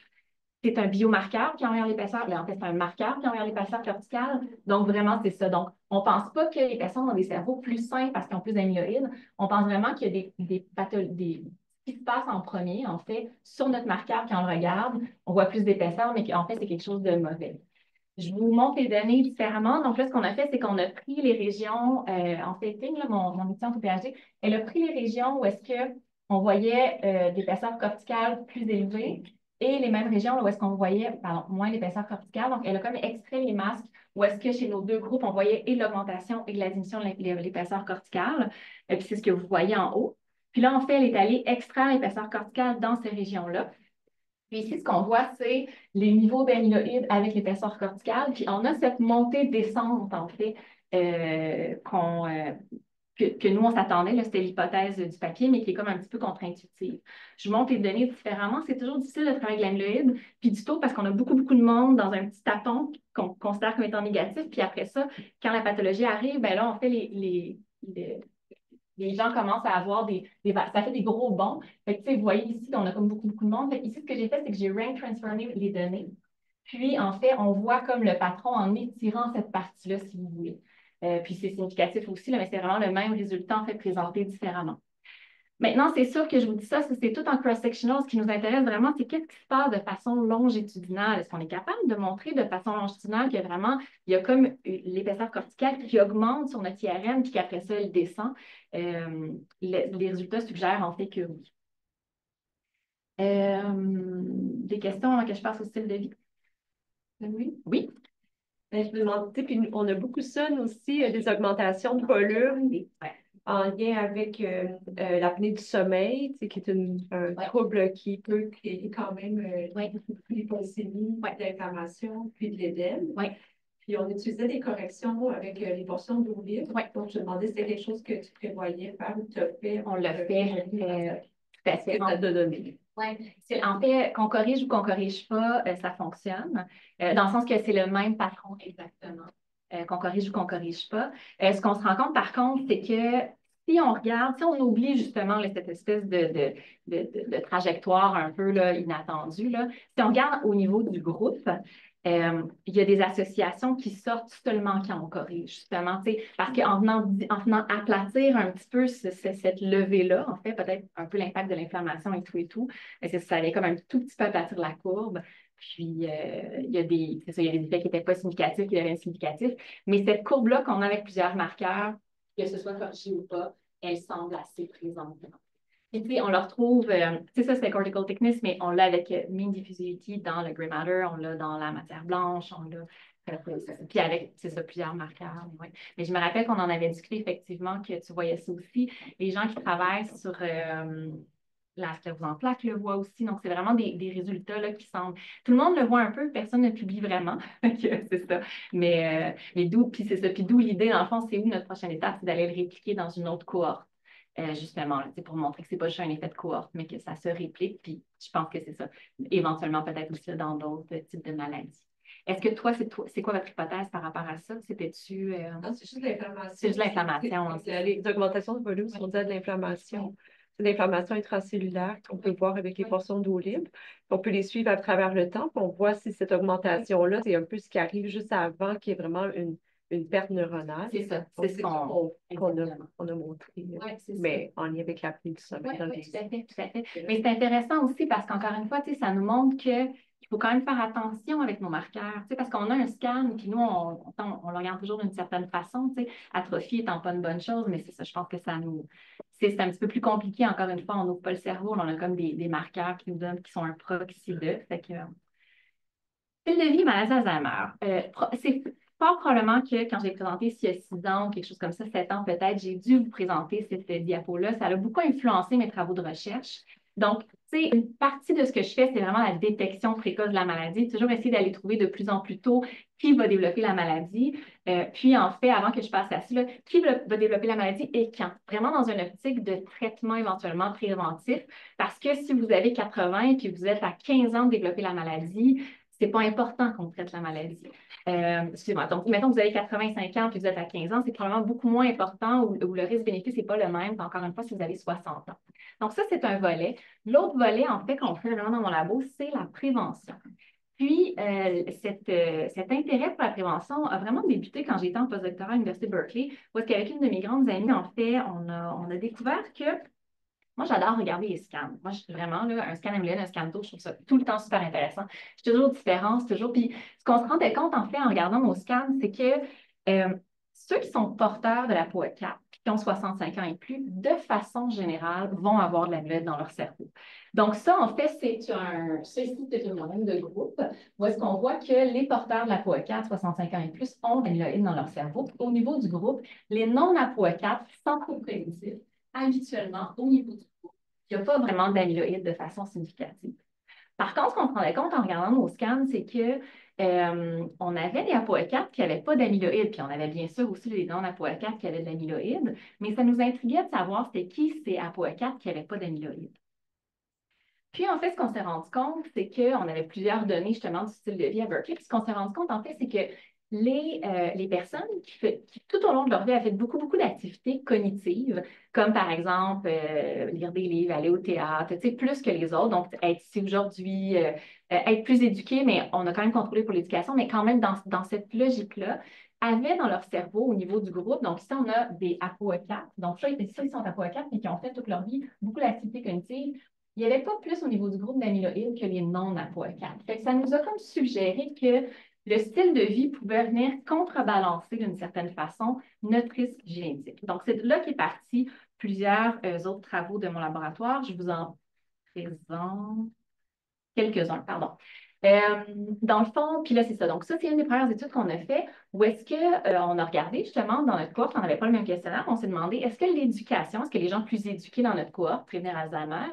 C'est un biomarqueur qui regarde l'épaisseur, mais en fait, c'est un marqueur qui regarde l'épaisseur corticale. Donc, vraiment, c'est ça. Donc, on ne pense pas que les personnes ont des cerveaux plus sains parce qu'ils ont plus d'amyloïdes. On pense vraiment qu'il y a ce qui se passe en premier, en fait, sur notre marqueur quand on le regarde, on voit plus d'épaisseur, mais qu'en fait, c'est quelque chose de mauvais. Je vous montre les données différemment. Donc là, ce qu'on a fait, c'est qu'on a pris les régions en setting, là, mon étudiante au PhD, elle a pris les régions où est-ce qu'on voyait d'épaisseur corticale plus élevée et les mêmes régions là, où est-ce qu'on voyait moins d'épaisseur corticale. Donc, elle a comme extrait les masques où est-ce que chez nos deux groupes, on voyait et l'augmentation et la diminution de l'épaisseur corticale. Et puis, c'est ce que vous voyez en haut. Puis là, en fait, elle est allée extraire l'épaisseur corticale dans ces régions-là. Puis ici, ce qu'on voit, c'est les niveaux d'amyloïdes avec l'épaisseur corticale. Puis on a cette montée-descente, en fait, que nous, on s'attendait. C'était l'hypothèse du papier, mais qui est comme un petit peu contre-intuitive. Je vous montre les données différemment. C'est toujours difficile de travailler avec l'amyloïde. Puis du tout, parce qu'on a beaucoup, beaucoup de monde dans un petit tapon qu'on considère comme étant négatif. Puis après ça, quand la pathologie arrive, ben là, on fait les gens commencent à avoir ça fait des gros bonds. Fait que, tu sais, vous voyez ici, on a comme beaucoup de monde. Fait que ici, ce que j'ai fait, c'est que j'ai rank transformé les données. Puis, en fait, on voit comme le patron en étirant cette partie-là, si vous voulez. Puis, c'est significatif aussi, là, mais c'est vraiment le même résultat, en fait, présenté différemment. Maintenant, c'est sûr que je vous dis ça, c'est tout en cross-sectional. Ce qui nous intéresse vraiment, c'est qu'est-ce qui se passe de façon longitudinale. Est-ce qu'on est capable de montrer de façon longitudinale que vraiment, il y a comme l'épaisseur corticale qui augmente sur notre IRM, puis qu'après ça, elle descend? Les résultats suggèrent en fait que oui. Des questions avant que je passe au style de vie? Oui. Oui. Ben, je me demandais, puis on a beaucoup ça, nous aussi, des augmentations de volume en lien avec l'apnée du sommeil, tu sais, qui est un trouble qui peut créer quand même l'hypoglycémie, de l'inflammation, puis de l'édème. Puis on utilisait des corrections avec les portions d'eau libre. Donc, je me demandais si c'était quelque chose que tu prévoyais faire ou tu as fait. On l'a fait. Tout à fait. Ça t'a donné. Oui, en fait, qu'on corrige ou qu'on ne corrige pas, ça fonctionne. Dans le sens que c'est le même patron exactement, qu'on corrige ou qu'on ne corrige pas. Ce qu'on se rend compte, par contre, c'est que si on regarde, si on oublie justement là, cette espèce de trajectoire un peu là, inattendue, là, si on regarde au niveau du groupe, il y a des associations qui sortent seulement quand on corrige, justement, parce qu'en venant aplatir un petit peu cette levée-là, en fait, peut-être un peu l'impact de l'inflammation et tout, ça allait comme un tout petit peu aplatir la courbe. Puis, il y a des effets qui n'étaient pas significatifs, qui deviennent significatifs. Mais cette courbe-là qu'on a avec plusieurs marqueurs, que ce soit corrigé ou pas, elle semble assez présente. Et puis, on le retrouve, ça, c'est cortical thickness, mais on l'a avec mean diffusivity dans le gray matter, on l'a dans la matière blanche, on l'a. Puis avec, c'est ça, plusieurs marqueurs. Mais je me rappelle qu'on en avait discuté effectivement, que tu voyais ça aussi. Les gens qui travaillent sur la sclérose en plaques le voient aussi. Donc, c'est vraiment des résultats là, qui semblent. Tout le monde le voit un peu, personne ne publie vraiment. C'est ça. Mais d'où, puis c'est ça. Puis d'où l'idée, dans le fond, c'est où notre prochaine étape, c'est d'aller le répliquer dans une autre cohorte. Justement, là, pour montrer que ce n'est pas juste un effet de cohorte, mais que ça se réplique. Puis je pense que c'est ça. Éventuellement, peut-être aussi dans d'autres types de maladies. Est-ce que toi, c'est quoi votre hypothèse par rapport à ça? C'était-tu. Non, c'est juste l'inflammation. C'est juste l'inflammation. Les augmentations de volume sont dues à de l'inflammation. C'est l'inflammation intracellulaire qu'on peut voir avec les portions d'eau libre. On peut les suivre à travers le temps, puis on voit si cette augmentation-là, c'est un peu ce qui arrive juste avant qu'il y ait vraiment une perte neuronale. C'est ça. C'est ce qu'on a montré, mais en lien avec l'apnée du sommeil. Oui, tout à fait, tout à fait. Mais c'est intéressant aussi parce qu'encore une fois, ça nous montre qu'il faut quand même faire attention avec nos marqueurs, parce qu'on a un scan, puis nous, on le regarde toujours d'une certaine façon, atrophie étant pas une bonne chose, mais c'est ça, je pense que c'est un petit peu plus compliqué, encore une fois, on n'ouvre pas le cerveau, on a comme des marqueurs qui nous donnent, qui sont un proxy de, fait que... Style de vie, maladie Alzheimer. C'est fort probablement que quand j'ai présenté il y a 6 ans ou quelque chose comme ça, 7 ans peut-être, j'ai dû vous présenter cette diapo-là. Ça a beaucoup influencé mes travaux de recherche. Donc, une partie de ce que je fais, c'est vraiment la détection précoce de la maladie. Toujours essayer d'aller trouver de plus en plus tôt qui va développer la maladie. Puis, en fait, avant que je passe à ça, qui va développer la maladie et quand? Vraiment dans une optique de traitement éventuellement préventif. Parce que si vous avez 80 et puis vous êtes à 15 ans de développer la maladie, c'est pas important qu'on traite la maladie. Excusez-moi. Donc, mettons que vous avez 85 ans puis vous êtes à 15 ans, c'est probablement beaucoup moins important où le risque-bénéfice n'est pas le même qu'encore une fois si vous avez 60 ans. Donc, ça, c'est un volet. L'autre volet, en fait, qu'on fait vraiment dans mon labo, c'est la prévention. Puis, cet intérêt pour la prévention a vraiment débuté quand j'étais en postdoctorat à l'Université de Berkeley, où est-ce qu'avec une de mes grandes amies, en fait, on a découvert que moi, j'adore regarder les scans. Moi, je suis vraiment là, un scan amyloïde, un scan tau, je trouve ça tout le temps super intéressant. C'est toujours différent, c'est toujours. Puis, ce qu'on se rendait compte, en fait, en regardant nos scans, c'est que ceux qui sont porteurs de la POE4, qui ont 65 ans et plus, de façon générale, vont avoir de l'amyloïde dans leur cerveau. Donc, ça, en fait, ceci, c'est une moyenne de groupe où est-ce qu'on voit que les porteurs de la POE4, 65 ans et plus, ont de l'amyloïde dans leur cerveau. Au niveau du groupe, les non-APOE4, sans trouble cognitif, habituellement, au niveau du groupe, il n'y a pas vraiment d'amyloïde de façon significative. Par contre, ce qu'on se rendait compte en regardant nos scans, c'est que on avait des ApoE4 qui n'avaient pas d'amyloïde, puis on avait bien sûr aussi les non-ApoE4 qui avaient de l'amyloïde, mais ça nous intriguait de savoir c'était qui ces ApoE4 qui n'avaient pas d'amyloïde. Puis, en fait, ce qu'on s'est rendu compte, c'est qu'on avait plusieurs données justement du style de vie à Berkeley. Puis, ce qu'on s'est rendu compte, en fait, c'est que les personnes qui, tout au long de leur vie, ont fait beaucoup, beaucoup d'activités cognitives, comme par exemple lire des livres, aller au théâtre, tu sais, plus que les autres. Donc, être ici aujourd'hui, être plus éduqué, mais on a quand même contrôlé pour l'éducation, mais quand même dans cette logique-là, avaient dans leur cerveau au niveau du groupe, donc ici, on a des APOE4, donc ça, ils sont APOE4, mais qui ont fait toute leur vie beaucoup d'activités cognitives. Il n'y avait pas plus au niveau du groupe d'amyloïdes que les non-APOE4. Fait que ça nous a comme suggéré que le style de vie pouvait venir contrebalancer d'une certaine façon notre risque génétique. Donc, c'est là qu'est parti plusieurs autres travaux de mon laboratoire. Je vous en présente quelques-uns, pardon. Euh, dans le fond, puis là, c'est ça. Donc, ça, c'est une des premières études qu'on a fait où est-ce qu'on a regardé justement dans notre cohorte, on n'avait pas le même questionnaire, on s'est demandé est-ce que l'éducation, est-ce que les gens plus éduqués dans notre cohorte, prévenir Alzheimer,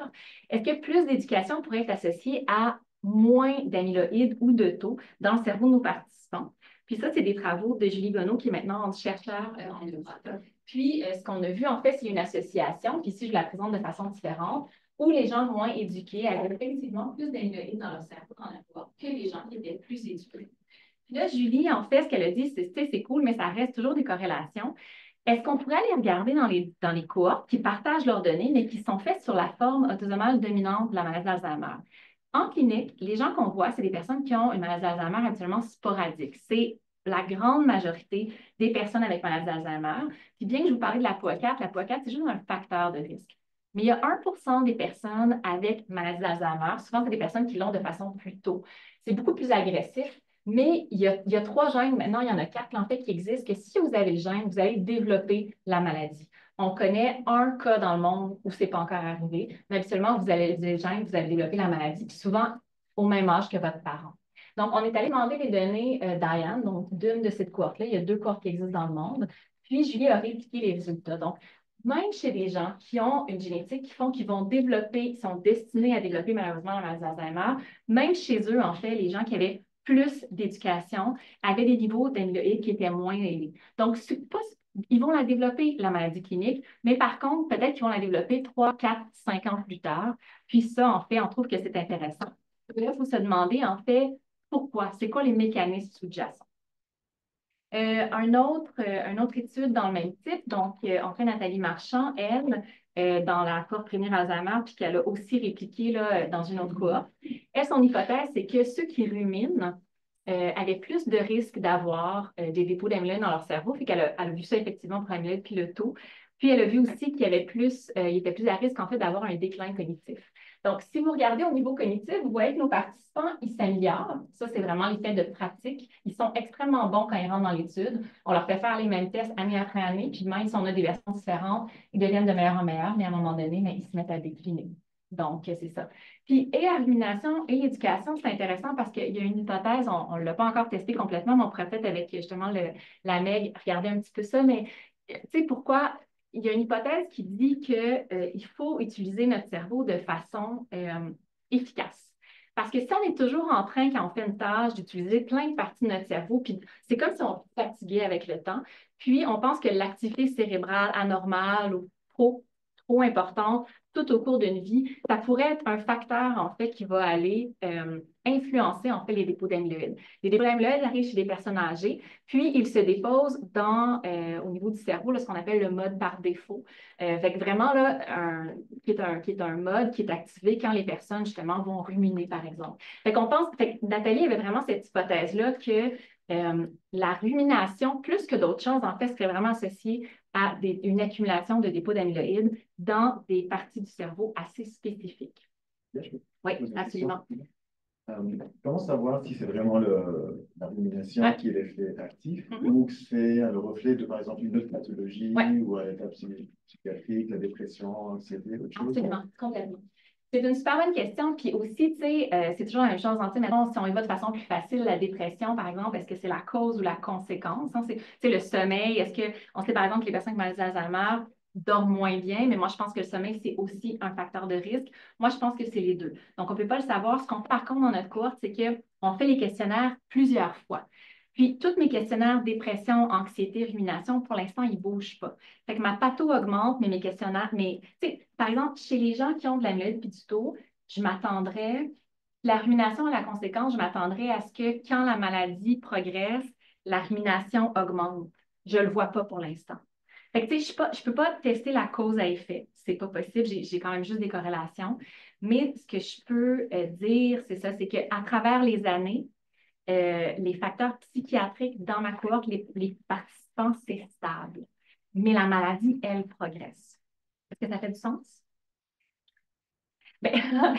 est-ce que plus d'éducation pourrait être associée à moins d'amyloïdes ou de taux dans le cerveau de nos participants? Puis ça, c'est des travaux de Julie Bonneau, qui est maintenant chercheur en Europe. Puis, ce qu'on a vu, en fait, c'est une association, puis ici, je la présente de façon différente, où les gens moins éduqués avaient effectivement plus d'amyloïdes dans leur cerveau, dans la voix, que les gens qui étaient plus éduqués. Puis là, Julie, en fait, ce qu'elle a dit, c'est cool, mais ça reste toujours des corrélations. Est-ce qu'on pourrait aller regarder dans les cohortes qui partagent leurs données, mais qui sont faites sur la forme autosomale dominante de la maladie d'Alzheimer? En clinique, les gens qu'on voit, c'est des personnes qui ont une maladie d'Alzheimer habituellement sporadique. C'est la grande majorité des personnes avec maladie d'Alzheimer. Puis bien que je vous parlais de la POA4, c'est juste un facteur de risque. Mais il y a 1 % des personnes avec maladie d'Alzheimer. Souvent, c'est des personnes qui l'ont de façon plus tôt. C'est beaucoup plus agressif, mais il y a 3 gènes, maintenant il y en a 4 en fait qui existent, que si vous avez le gène, vous allez développer la maladie. On connaît un cas dans le monde où ce n'est pas encore arrivé, mais habituellement, vous avez le gène, vous allez développer la maladie, puis souvent au même âge que votre parent. Donc, on est allé demander les données d'Ian, donc d'une de ces cohortes-là. Il y a 2 cohortes qui existent dans le monde. Puis, Julie a répliqué les résultats. Donc, même chez des gens qui ont une génétique qui font qu'ils vont développer, qui sont destinés à développer malheureusement la maladie d'Alzheimer, même chez eux, en fait, les gens qui avaient plus d'éducation avaient des niveaux d'amyloïdes qui étaient moins élevés. Donc, ils vont la développer, la maladie clinique, mais par contre, peut-être qu'ils vont la développer 3, 4, 5 ans plus tard. Puis ça, en fait, on trouve que c'est intéressant. Là, il faut se demander, en fait, pourquoi? C'est quoi les mécanismes sous-jacents? Une autre étude dans le même type, donc en fait, Nathalie Marchand, elle, dans la cohorte Prévenir Alzheimer, puis qu'elle a aussi répliqué là, dans une autre cohorte, elle, son hypothèse, c'est que ceux qui ruminent avaient plus de risques d'avoir des dépôts d'amyloïde dans leur cerveau, puis elle a vu ça effectivement pour l'amyloïde puis le taux. Puis elle a vu aussi qu'il y avait il était plus à risque en fait d'avoir un déclin cognitif. Donc, si vous regardez au niveau cognitif, vous voyez que nos participants, ils s'améliorent. Ça, c'est vraiment l'effet de pratique. Ils sont extrêmement bons quand ils rentrent dans l'étude. On leur fait faire les mêmes tests année après année, puis même si on a des versions différentes, ils deviennent de meilleur en meilleur, mais à un moment donné, mais ils se mettent à décliner. Donc, c'est ça. Puis, et la rumination et l'éducation, c'est intéressant parce qu'il y a une hypothèse, on ne l'a pas encore testé complètement, mais on pourrait peut-être avec justement la MEG regarder un petit peu ça, mais tu sais, pourquoi il y a une hypothèse qui dit qu'il faut utiliser notre cerveau de façon efficace. Parce que si on est toujours en train, quand on fait une tâche, d'utiliser plein de parties de notre cerveau, puis c'est comme si on fatiguait avec le temps, puis on pense que l'activité cérébrale anormale ou trop importante tout au cours d'une vie, ça pourrait être un facteur, en fait, qui va aller influencer, en fait, les dépôts d'amyloïdes. Les dépôts d'amyloïdes arrivent chez des personnes âgées, puis ils se déposent au niveau du cerveau, là, ce qu'on appelle le mode par défaut. Fait que vraiment, là, qui est un mode qui est activé quand les personnes, justement, vont ruminer, par exemple. Fait qu'on pense, fait que Nathalie avait vraiment cette hypothèse-là que la rumination, plus que d'autres choses, en fait, serait vraiment associée à une accumulation de dépôts d'amyloïdes dans des parties du cerveau assez spécifiques. Oui, absolument. Comment savoir si c'est vraiment la rumination qui est l'effet actif ou que c'est le reflet de, par exemple, une autre pathologie ou un état psychiatrique, la dépression, l'anxiété, autre chose? Absolument, complètement. C'est une super bonne question. Puis aussi, tu sais, c'est toujours la même chose. Maintenant, si on y va de façon plus facile, la dépression, par exemple, est-ce que c'est la cause ou la conséquence? Hein? C'est le sommeil. On sait, par exemple, que les personnes qui ont Alzheimer dorment moins bien, mais moi, je pense que le sommeil, c'est aussi un facteur de risque. Moi, je pense que c'est les deux. Donc, on ne peut pas le savoir. Ce qu'on fait, par contre, dans notre cohorte, c'est qu'on fait les questionnaires plusieurs fois. Puis, tous mes questionnaires, dépression, anxiété, rumination, pour l'instant, ils ne bougent pas. Fait que ma patho augmente, mais mes questionnaires, par exemple, chez les gens qui ont de l'amyloïde puis du taux, je m'attendrais, la rumination et la conséquence, je m'attendrais à ce que quand la maladie progresse, la rumination augmente. Je ne le vois pas pour l'instant. Fait que, tu sais, je ne peux pas tester la cause à effet. C'est pas possible. J'ai quand même juste des corrélations. Mais ce que je peux dire, c'est ça, c'est qu'à travers les années, les facteurs psychiatriques dans ma cohorte, les participants, c'est stable. Mais la maladie, elle, progresse. Est-ce que ça fait du sens? Ben, non,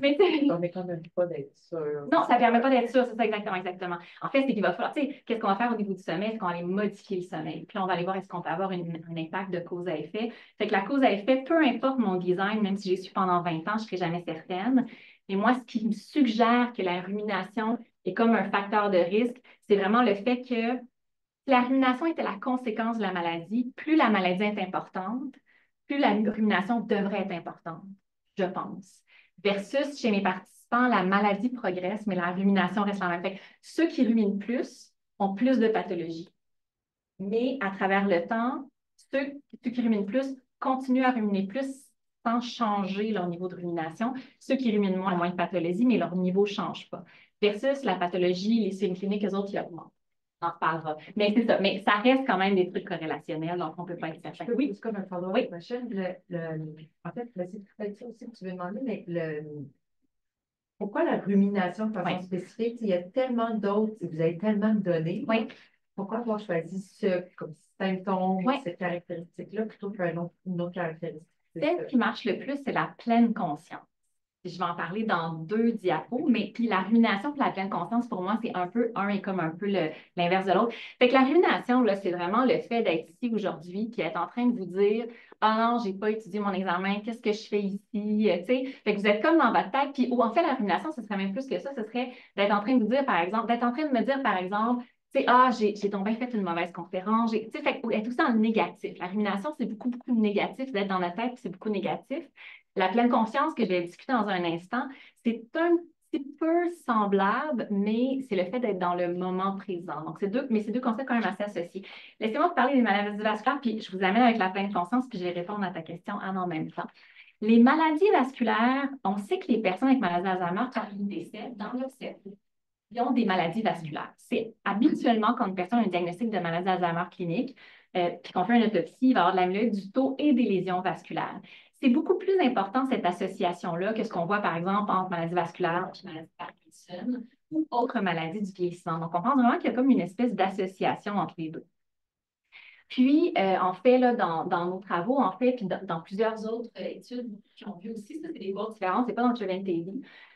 mais Ça permet quand même pas d'être sûr. non, ça ne permet pas d'être sûr, c'est ça exactement. En fait, c'est qu'il va falloir, tu sais, qu'est-ce qu'on va faire au niveau du sommeil? C'est qu'on va aller modifier le sommeil. Puis on va aller voir est-ce qu'on peut avoir un impact de cause à effet. Fait que la cause à effet, peu importe mon design, même si j'ai su pendant 20 ans, je ne serai jamais certaine. Mais moi, ce qui me suggère que la rumination est comme un facteur de risque, c'est vraiment le fait que si la rumination était la conséquence de la maladie, plus la maladie est importante, plus la rumination devrait être importante, je pense. Versus chez mes participants, la maladie progresse, mais la rumination reste la même. Fait que ceux qui ruminent plus ont plus de pathologies. Mais à travers le temps, ceux qui ruminent plus continuent à ruminer plus sans changer leur niveau de rumination. Ceux qui ruminent moins ont moins de pathologie, mais leur niveau ne change pas. Versus la pathologie, les signes cliniques, eux autres, ils augmentent. On en reparlera. Mais c'est ça. Mais ça reste quand même des trucs corrélationnels, donc on ne peut pas être certain. Oui, c'est comme un follow-up. Oui. En fait, c'est peut-être ça aussi que tu veux demander, mais pourquoi la rumination de façon spécifique? Il y a tellement d'autres, vous avez tellement de données. Oui. Pourquoi avoir choisi ce comme symptôme, cette caractéristique-là, plutôt qu'une autre caractéristique? Celle qui marche le plus, c'est la pleine conscience. Je vais en parler dans 2 diapos, mais puis la rumination et la pleine conscience, pour moi, c'est un peu un et comme un peu l'inverse de l'autre. Fait que la rumination, là, c'est vraiment le fait d'être ici aujourd'hui puis être en train de vous dire ah non, j'ai pas étudié mon examen, qu'est-ce que je fais ici? Tu sais, fait que vous êtes comme dans votre tête, puis ou en fait, la rumination, ce serait même plus que ça, ce serait d'être en train de vous dire, par exemple, d'être en train de me dire, par exemple, tu sais, ah, j'ai donc bien fait une mauvaise conférence. Tu sais, fait être aussi en négatif. La rumination, c'est beaucoup, beaucoup de négatif. D'être dans notre tête, c'est beaucoup négatif. La pleine conscience que je vais discuter dans un instant, c'est un petit peu semblable, mais c'est le fait d'être dans le moment présent. Donc, c'est deux concepts quand même assez associés. Laissez-moi vous parler des maladies vasculaires, puis je vous amène avec la pleine conscience, puis je vais répondre à ta question, Anne, en même temps. Les maladies vasculaires, on sait que les personnes avec maladie d'Alzheimer, quand ils décèdent, dans leur cerveau, ils ont des maladies vasculaires. C'est habituellement quand une personne a un diagnostic de maladie d'Alzheimer clinique, puis qu'on fait une autopsie, il va avoir de l'amyloïde du tau et des lésions vasculaires. C'est beaucoup plus important, cette association-là, que ce qu'on voit, par exemple, entre maladie vasculaire et maladie de Parkinson ou autre maladie du vieillissement. Donc, on pense vraiment qu'il y a comme une espèce d'association entre les deux. Puis, en fait, là, dans nos travaux, en fait, puis dans plusieurs autres études qui ont vu aussi, ça, c'est des grosses différences, c'est pas dans le Children's TV.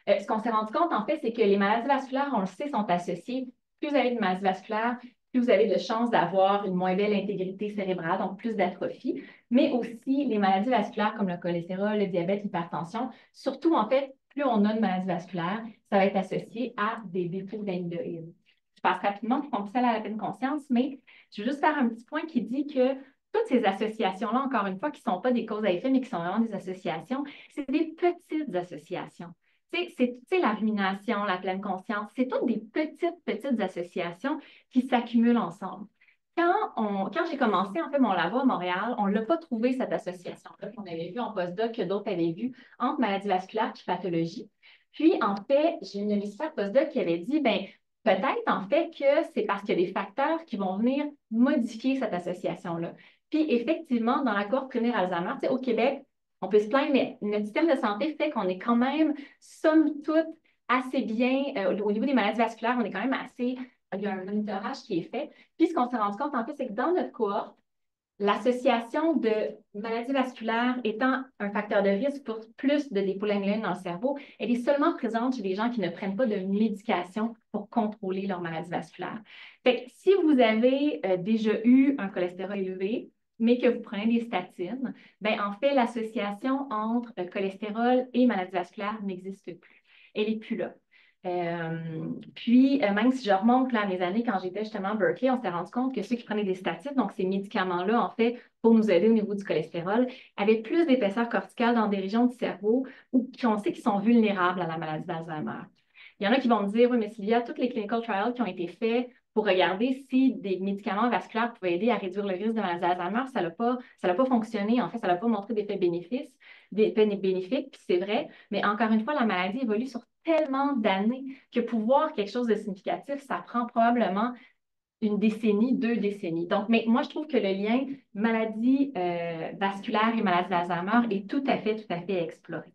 Ce qu'on s'est rendu compte, en fait, c'est que les maladies vasculaires, on le sait, sont associées. Plus vous avez de maladies vasculaires, plus vous avez de chances d'avoir une moins belle intégrité cérébrale, donc plus d'atrophie, mais aussi les maladies vasculaires comme le cholestérol, le diabète, l'hypertension. Surtout, en fait, plus on a de maladies vasculaires, ça va être associé à des défauts d'amyloïdes. Je passe rapidement pour qu'on puisse aller à la pleine conscience, mais je veux juste faire un petit point qui dit que toutes ces associations-là, encore une fois, qui ne sont pas des causes à effet, mais qui sont vraiment des associations, c'est des petites associations. C'est la rumination, la pleine conscience, c'est toutes des petites associations qui s'accumulent ensemble. Quand j'ai commencé, en fait, mon labo à Montréal, on ne l'a pas trouvé, cette association-là qu'on avait vue en postdoc, que d'autres avaient vu, entre maladie vasculaire et pathologie. Puis, en fait, j'ai une licenciée postdoc qui avait dit, ben peut-être, en fait, que c'est parce qu'il y a des facteurs qui vont venir modifier cette association-là. Puis, effectivement, dans la cohorte primaire Alzheimer, au Québec, on peut se plaindre, mais notre système de santé fait qu'on est quand même, somme toute, assez bien. Au niveau des maladies vasculaires, on est quand même assez. Il y a un monitorage qui est fait. Puis, ce qu'on s'est rendu compte, en fait, c'est que dans notre cohorte, l'association de maladies vasculaires étant un facteur de risque pour plus de dépôts d'amyloïde dans le cerveau, elle est seulement présente chez les gens qui ne prennent pas de médication pour contrôler leur maladie vasculaire. Fait que si vous avez déjà eu un cholestérol élevé, mais que vous prenez des statines, ben en fait, l'association entre cholestérol et maladie vasculaire n'existe plus. Elle n'est plus là. Même si je remonte là, à mes années quand j'étais justement à Berkeley, on s'est rendu compte que ceux qui prenaient des statines, donc ces médicaments-là, en fait, pour nous aider au niveau du cholestérol, avaient plus d'épaisseur corticale dans des régions du cerveau où on sait qu'ils sont vulnérables à la maladie d'Alzheimer. Il y en a qui vont me dire, oui, mais Sylvia, toutes les clinical trials qui ont été faits pour regarder si des médicaments vasculaires pouvaient aider à réduire le risque de maladie d'Alzheimer, ça n'a pas fonctionné. En fait, ça n'a pas montré d'effets bénéfiques, puis c'est vrai. Mais encore une fois, la maladie évolue sur tellement d'années que pour voir quelque chose de significatif, ça prend probablement une décennie, 2 décennies. Donc, mais moi, je trouve que le lien maladie vasculaire et maladie d'Alzheimer est tout à fait exploré.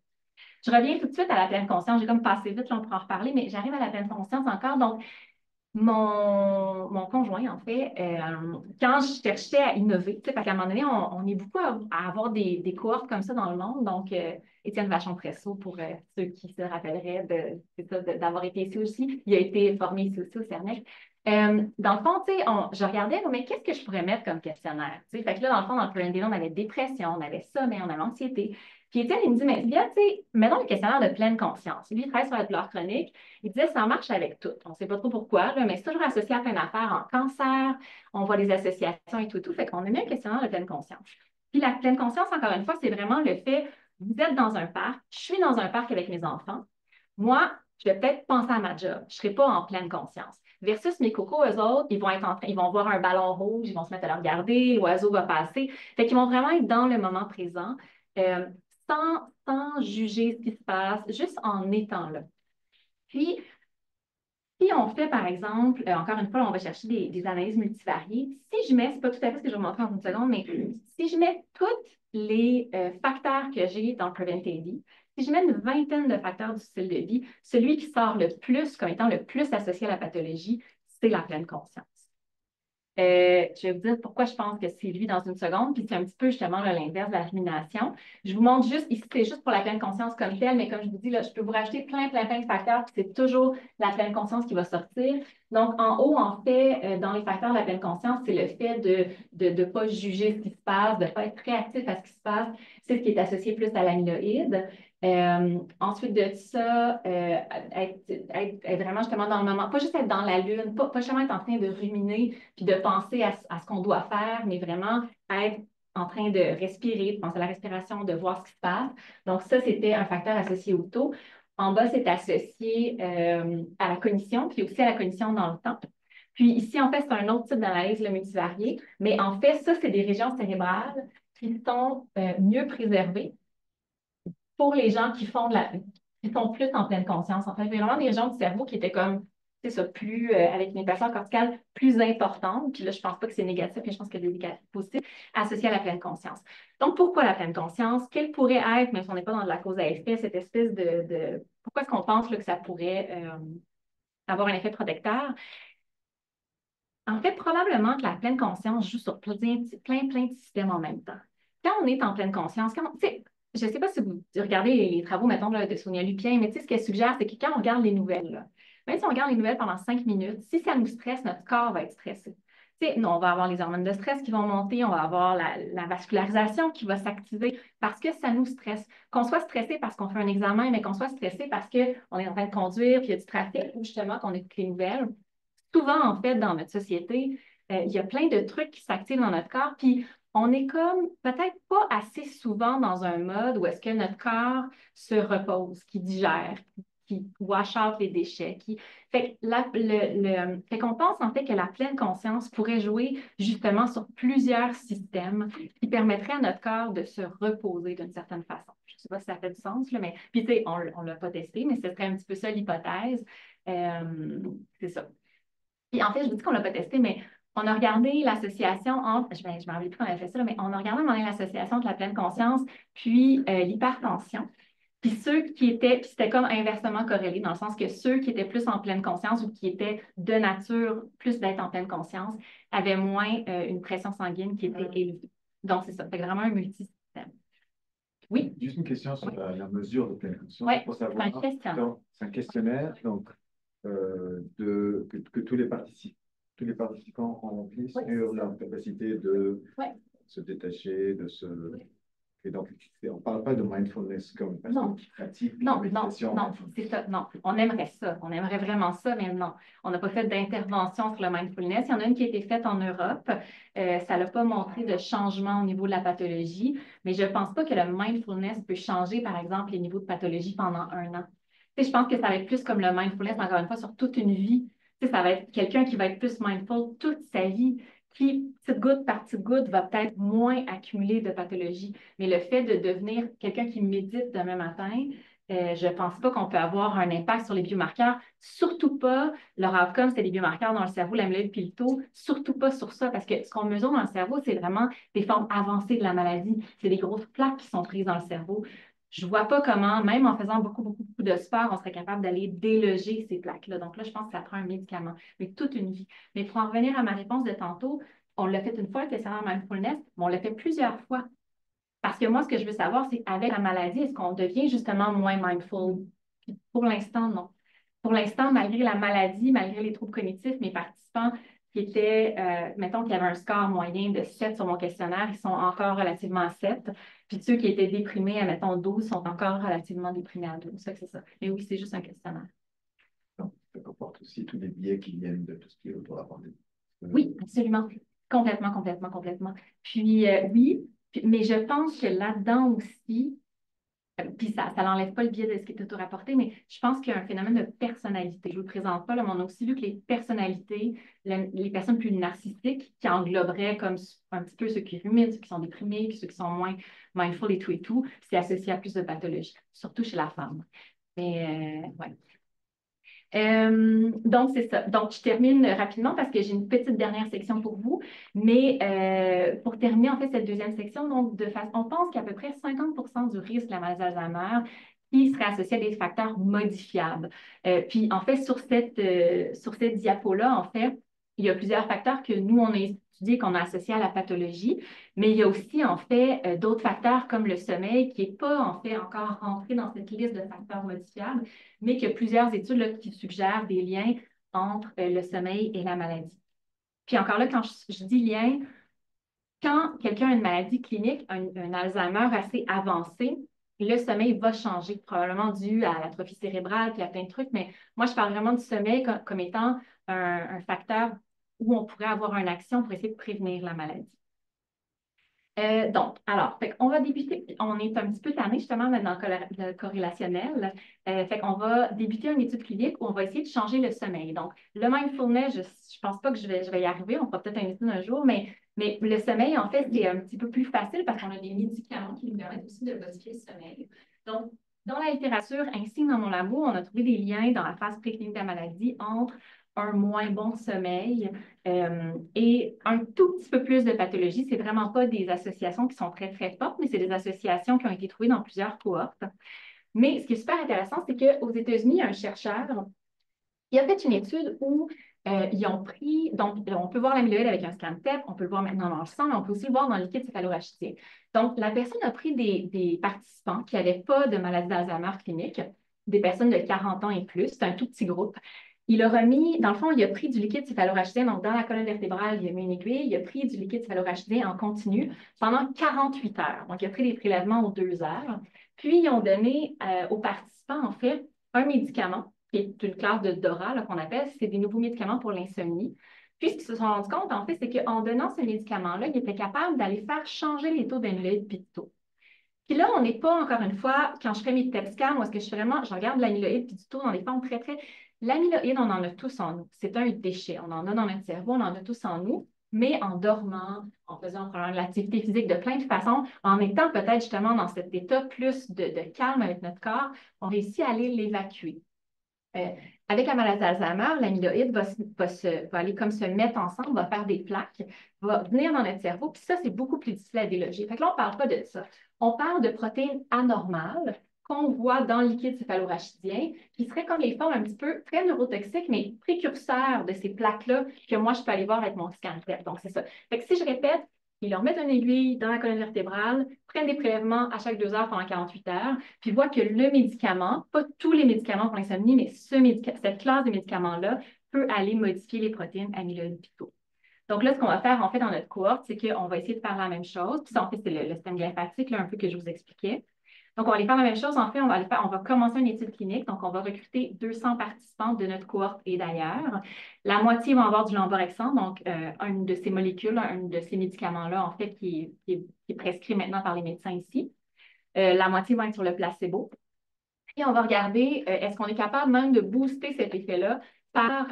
Je reviens tout de suite à la pleine conscience. J'ai comme passé vite, là, on pourra en reparler, mais j'arrive à la pleine conscience encore. Donc, mon conjoint, en fait, quand je cherchais à innover, tu sais, parce qu'à un moment donné, on est beaucoup à avoir des cohortes comme ça dans le monde. Donc, Étienne Vachon-Presso, pour ceux qui se rappelleraient d'avoir été ici aussi, il a été formé ici aussi au CERNEC. Dans le fond, tu sais, je regardais, mais qu'est-ce que je pourrais mettre comme questionnaire? Tu sais, fait que là, dans le fond, dans le Brain Daily, on avait dépression, on avait sommeil, on avait anxiété. Puis Étienne, il me dit, mais bien, tu sais, mettons le questionnaire de pleine conscience. Lui, il travaille sur la douleur chronique. Il disait, ça marche avec tout. On ne sait pas trop pourquoi, là, mais c'est toujours associé à plein d'affaires en cancer. On voit des associations et tout. Fait qu'on a mis un questionnaire de pleine conscience. Puis la pleine conscience, encore une fois, c'est vraiment le fait, vous êtes dans un parc, je suis dans un parc avec mes enfants. Moi, je vais peut-être penser à ma job. Je ne serai pas en pleine conscience. Versus mes cocos, eux autres, ils vont être ils vont voir un ballon rouge, ils vont se mettre à le regarder, l'oiseau va passer. Fait qu'ils vont vraiment être dans le moment présent, sans juger ce qui se passe, juste en étant là. Puis, si on fait, par exemple, encore une fois, on va chercher des analyses multivariées. Si je mets, c'est pas tout à fait ce que je vais vous montrer en une seconde, mais si je mets tous les facteurs que j'ai dans le Prevent-AD, si je mets une vingtaine de facteurs du style de vie, celui qui sort le plus comme étant le plus associé à la pathologie, c'est la pleine conscience. Je vais vous dire pourquoi je pense que c'est lui dans une seconde, puis c'est un petit peu justement l'inverse de la rumination. Je vous montre juste, ici, c'est juste pour la pleine conscience comme telle, mais comme je vous dis, là, je peux vous rajouter plein de facteurs, puis c'est toujours la pleine conscience qui va sortir. Donc, en haut, en fait, dans les facteurs de la pleine conscience, c'est le fait de ne pas juger ce qui se passe, de ne pas être réactif à ce qui se passe. C'est ce qui est associé plus à l'amyloïde. Ensuite de ça, être vraiment justement dans le moment, pas juste être dans la lune, pas justement être en train de ruminer puis de penser à ce qu'on doit faire, mais vraiment être en train de respirer, de penser à la respiration, de voir ce qui se passe. Donc ça, c'était un facteur associé au taux. En bas, c'est associé à la cognition, puis aussi à la cognition dans le temps. Puis ici, en fait, c'est un autre type d'analyse, le multivarié, mais en fait, ça, c'est des régions cérébrales qui sont mieux préservées pour les gens qui sont plus en pleine conscience. En fait, il y a vraiment des régions du cerveau qui étaient comme, c'est ça, plus, avec une épaisseur corticale plus importante. Puis là, je ne pense pas que c'est négatif, mais je pense que c'est positif, associé à la pleine conscience. Donc, pourquoi la pleine conscience? Quelle pourrait être, même si on n'est pas dans de la cause à effet, cette espèce pourquoi est-ce qu'on pense là, que ça pourrait avoir un effet protecteur? En fait, probablement que la pleine conscience joue sur plein de systèmes en même temps. Quand on est en pleine conscience, je ne sais pas si vous regardez les travaux, mettons, là, de Sonia Lupien, mais ce qu'elle suggère, c'est que quand on regarde les nouvelles, là, même si on regarde les nouvelles pendant 5 minutes, si ça nous stresse, notre corps va être stressé. Non, on va avoir les hormones de stress qui vont monter, on va avoir la vascularisation qui va s'activer parce que ça nous stresse. Qu'on soit stressé parce qu'on fait un examen, mais qu'on soit stressé parce qu'on est en train de conduire, puis il y a du trafic, ou justement qu'on écoute les nouvelles. Souvent, en fait, dans notre société, il y a plein de trucs qui s'activent dans notre corps, puis on est comme peut-être pas assez souvent dans un mode où est-ce que notre corps se repose, qui digère, qui wash out les déchets. Fait qu'on pense en fait que la pleine conscience pourrait jouer justement sur plusieurs systèmes qui permettraient à notre corps de se reposer d'une certaine façon. Je ne sais pas si ça fait du sens, là, mais puis tu sais, on ne l'a pas testé, mais ce serait un petit peu ça l'hypothèse. C'est ça. Puis en fait, je vous dis qu'on ne l'a pas testé, mais on a regardé l'association entre, je ne me rappelle plus quand on a fait ça, là, mais on a regardé à un moment donné l'association entre la pleine conscience puis l'hypertension. Puis ceux qui étaient, puis c'était comme inversement corrélé, dans le sens que ceux qui étaient plus en pleine conscience ou qui étaient de nature plus d'être en pleine conscience avaient moins une pression sanguine qui était élevée. Donc, c'est ça, c'est vraiment un multisystème. Oui? Juste une question sur la mesure de pleine conscience. Oui, Pour savoir, c'est un questionnaire donc, que tous les participants ont rempli sur leur capacité de se détacher, de se... Et donc, on ne parle pas de mindfulness comme une personne qui pratique la méditation. Non, c'est ça. Non, on aimerait ça. On aimerait vraiment ça, mais non. On n'a pas fait d'intervention sur le mindfulness. Il y en a une qui a été faite en Europe. Ça n'a pas montré de changement au niveau de la pathologie, mais je ne pense pas que le mindfulness peut changer, par exemple, les niveaux de pathologie pendant 1 an. Je pense que ça va être plus comme le mindfulness, encore une fois, sur toute une vie. Ça va être quelqu'un qui va être plus mindful toute sa vie, qui, petite goutte par petite goutte, va peut-être moins accumuler de pathologie. Mais le fait de devenir quelqu'un qui médite demain matin, Je ne pense pas qu'on peut avoir un impact sur les biomarqueurs, surtout pas, leur outcome, c'est les biomarqueurs dans le cerveau, l'amyloïde puis le taux, surtout pas sur ça, parce que ce qu'on mesure dans le cerveau, c'est vraiment des formes avancées de la maladie. C'est des grosses plaques qui sont prises dans le cerveau. Je ne vois pas comment, même en faisant beaucoup de sport, on serait capable d'aller déloger ces plaques-là. Donc là, je pense que ça prend un médicament, mais toute une vie. Mais pour en revenir à ma réponse de tantôt, on l'a fait une fois, le questionnaire mindfulness, mais on l'a fait plusieurs fois. Parce que moi, ce que je veux savoir, c'est avec la maladie, est-ce qu'on devient justement moins mindful? Puis pour l'instant, non. Pour l'instant, malgré la maladie, malgré les troubles cognitifs, mes participants qui étaient, mettons qu'il y avait un score moyen de 7 sur mon questionnaire, ils sont encore relativement à 7. Puis ceux qui étaient déprimés à, mettons, 12 sont encore relativement déprimés à 12. Ça, c'est ça. Mais oui, c'est juste un questionnaire. Donc, ça comporte aussi tous les biais qui viennent de tout ce qui est autour de la pandémie. Oui, absolument. Complètement. Puis oui, mais je pense que là-dedans aussi, puis ça n'enlève pas le biais de ce qui est auto-rapporté, mais je pense qu'il y a un phénomène de personnalité. Je ne vous le présente pas, là, mais on a aussi vu que les personnalités, les personnes plus narcissiques, qui engloberaient comme un petit peu ceux qui ruminent, ceux qui sont déprimés, puis ceux qui sont moins mindful et tout, c'est associé à plus de pathologies, surtout chez la femme. Mais ouais. Donc, c'est ça. Donc, je termine rapidement parce que j'ai une petite dernière section pour vous. Mais pour terminer, en fait, cette deuxième section, donc, on pense qu'à peu près 50% du risque de la maladie d'Alzheimer qui serait associé à des facteurs modifiables. Puis, en fait, sur cette diapo-là, en fait, il y a plusieurs facteurs que nous, on a étudiés, qu'on a associés à la pathologie, mais il y a aussi, en fait, d'autres facteurs comme le sommeil qui n'est pas, en fait, encore rentré dans cette liste de facteurs modifiables, mais qu'il y a plusieurs études là, qui suggèrent des liens entre le sommeil et la maladie. Puis encore là, quand je dis lien, quand quelqu'un a une maladie clinique, un Alzheimer assez avancé, le sommeil va changer, probablement dû à l'atrophie cérébrale puis à plein de trucs, mais moi, je parle vraiment du sommeil comme étant un facteur où on pourrait avoir une action pour essayer de prévenir la maladie. Donc, alors, on va débuter. On est un petit peu tanné justement dans le corrélationnel. Fait qu'on va débuter une étude clinique où on va essayer de changer le sommeil. Donc, le mindfulness, je ne pense pas que je vais y arriver. On fera peut-être une étude un jour, mais le sommeil, en fait, c'est un petit peu plus facile parce qu'on a des médicaments qui nous permettent aussi de modifier le sommeil. Donc, dans la littérature ainsi que dans mon labo, on a trouvé des liens dans la phase préclinique de la maladie entre un moins bon sommeil et un tout petit peu plus de pathologie. Ce n'est vraiment pas des associations qui sont très fortes, mais c'est des associations qui ont été trouvées dans plusieurs cohortes. Mais ce qui est super intéressant, c'est qu'aux États-Unis, il y a un chercheur qui a fait une étude où ils ont pris, donc on peut voir l'amyloïde avec un scan TEP, on peut le voir maintenant dans le sang, mais on peut aussi le voir dans le liquide céphalorachidien. Donc, la personne a pris des participants qui n'avaient pas de maladie d'Alzheimer clinique, des personnes de 40 ans et plus, c'est un tout petit groupe. Il leur a mis, dans le fond, il a pris du liquide céphalorachidien, donc dans la colonne vertébrale, il a mis une aiguille, il a pris du liquide céphalorachidien en continu pendant 48 heures. Donc, il a pris des prélèvements aux 2 heures. Puis, ils ont donné aux participants, en fait, un médicament, qui est une classe de DORA qu'on appelle, c'est des nouveaux médicaments pour l'insomnie. Puis, ce qu'ils se sont rendus compte, en fait, c'est qu'en donnant ce médicament-là, ils étaient capables d'aller faire changer les taux d'amyloïde et de taux. Puis là, on n'est pas, encore une fois, quand je fais mes PET scans, est-ce que je regarde l'amyloïde puis du taux dans des formes très. L'amyloïde, on en a tous en nous. C'est un déchet. On en a dans notre cerveau, on en a tous en nous, mais en dormant, en faisant de l'activité physique de plein de façons, en étant peut-être justement dans cet état plus de calme avec notre corps, on réussit à aller l'évacuer. Avec la maladie d'Alzheimer, l'amyloïde va aller comme se mettre ensemble, va faire des plaques, va venir dans notre cerveau, puis ça, c'est beaucoup plus difficile à déloger. Fait que là, on ne parle pas de ça. On parle de protéines anormales qu'on voit dans le liquide céphalorachidien, qui seraient comme les formes un petit peu très neurotoxiques, mais précurseurs de ces plaques-là que moi, je peux aller voir avec mon scan PET. Donc, c'est ça. Fait que si je répète, ils leur mettent une aiguille dans la colonne vertébrale, prennent des prélèvements à chaque 2 heures pendant 48 heures, puis voient que le médicament, pas tous les médicaments pour l'insomnie, mais cette classe de médicaments-là peut aller modifier les protéines amyloïdes et tau. Donc là, ce qu'on va faire en fait dans notre cohorte, c'est qu'on va essayer de faire la même chose. Puis ça, en fait, c'est le système glymphatique, là, un peu que je vous expliquais. Donc, on va aller faire la même chose. En fait, on va commencer une étude clinique. Donc, on va recruter 200 participants de notre cohorte et d'ailleurs. La moitié vont avoir du lamborexant, donc une de ces molécules, un de ces médicaments-là, en fait, qui est prescrit maintenant par les médecins ici. La moitié va être sur le placebo. Et on va regarder, est-ce qu'on est capable même de booster cet effet-là, par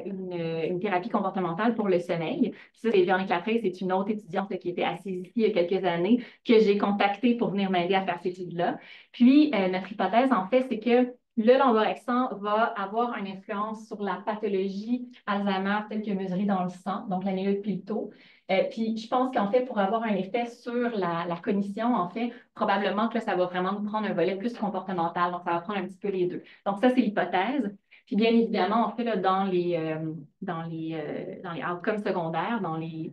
une thérapie comportementale pour le sommeil. Ça, c'est Véronique Lapré, c'est une autre étudiante qui était assise ici il y a quelques années que j'ai contactée pour venir m'aider à faire cette étude-là. Puis, notre hypothèse, en fait, c'est que le lamborexant va avoir une influence sur la pathologie Alzheimer telle que mesurée dans le sang, donc l'amyloïde puis le taux. Puis je pense qu'en fait, pour avoir un effet sur la cognition, en fait, probablement que là, ça va vraiment nous prendre un volet plus comportemental. Donc, ça va prendre un petit peu les deux. Donc, ça, c'est l'hypothèse. Puis bien évidemment, en fait, là, dans les outcomes secondaires, dans les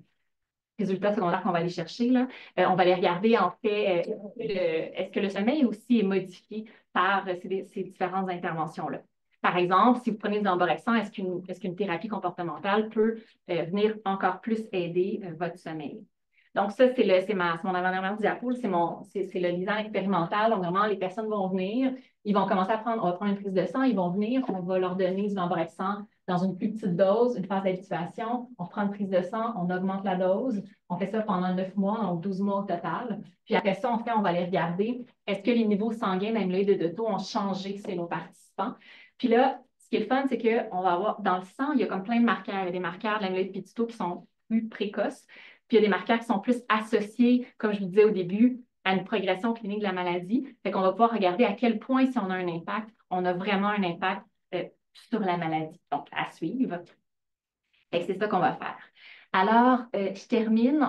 résultats secondaires qu'on va aller chercher, là, on va aller regarder, en fait, est-ce que le sommeil aussi est modifié par ces différentes interventions-là. Par exemple, si vous prenez du lamborexant, est-ce qu'une thérapie comportementale peut venir encore plus aider votre sommeil? Donc, ça, c'est mon avant-dernière diapo, c'est le design expérimental. Donc, vraiment, les personnes vont venir, ils vont commencer on va prendre une prise de sang, ils vont venir, on va leur donner du lamborexant dans une plus petite dose, une phase d'habituation, on prend une prise de sang, on augmente la dose, on fait ça pendant 9 mois, donc 12 mois au total. Puis après ça, on va aller regarder, est-ce que les niveaux sanguins d'amyloïde de taux ont changé chez nos participants? Puis là, ce qui est le fun, c'est qu'on va avoir, dans le sang, il y a comme plein de marqueurs. Il y a des marqueurs de l'amyloïde puis du taux qui sont plus précoces, puis il y a des marqueurs qui sont plus associés, comme je vous disais au début, à une progression clinique de la maladie. Fait qu'on va pouvoir regarder à quel point, si on a un impact, on a vraiment un impact sur la maladie. Donc, à suivre. Et c'est ça qu'on va faire. Alors, je termine.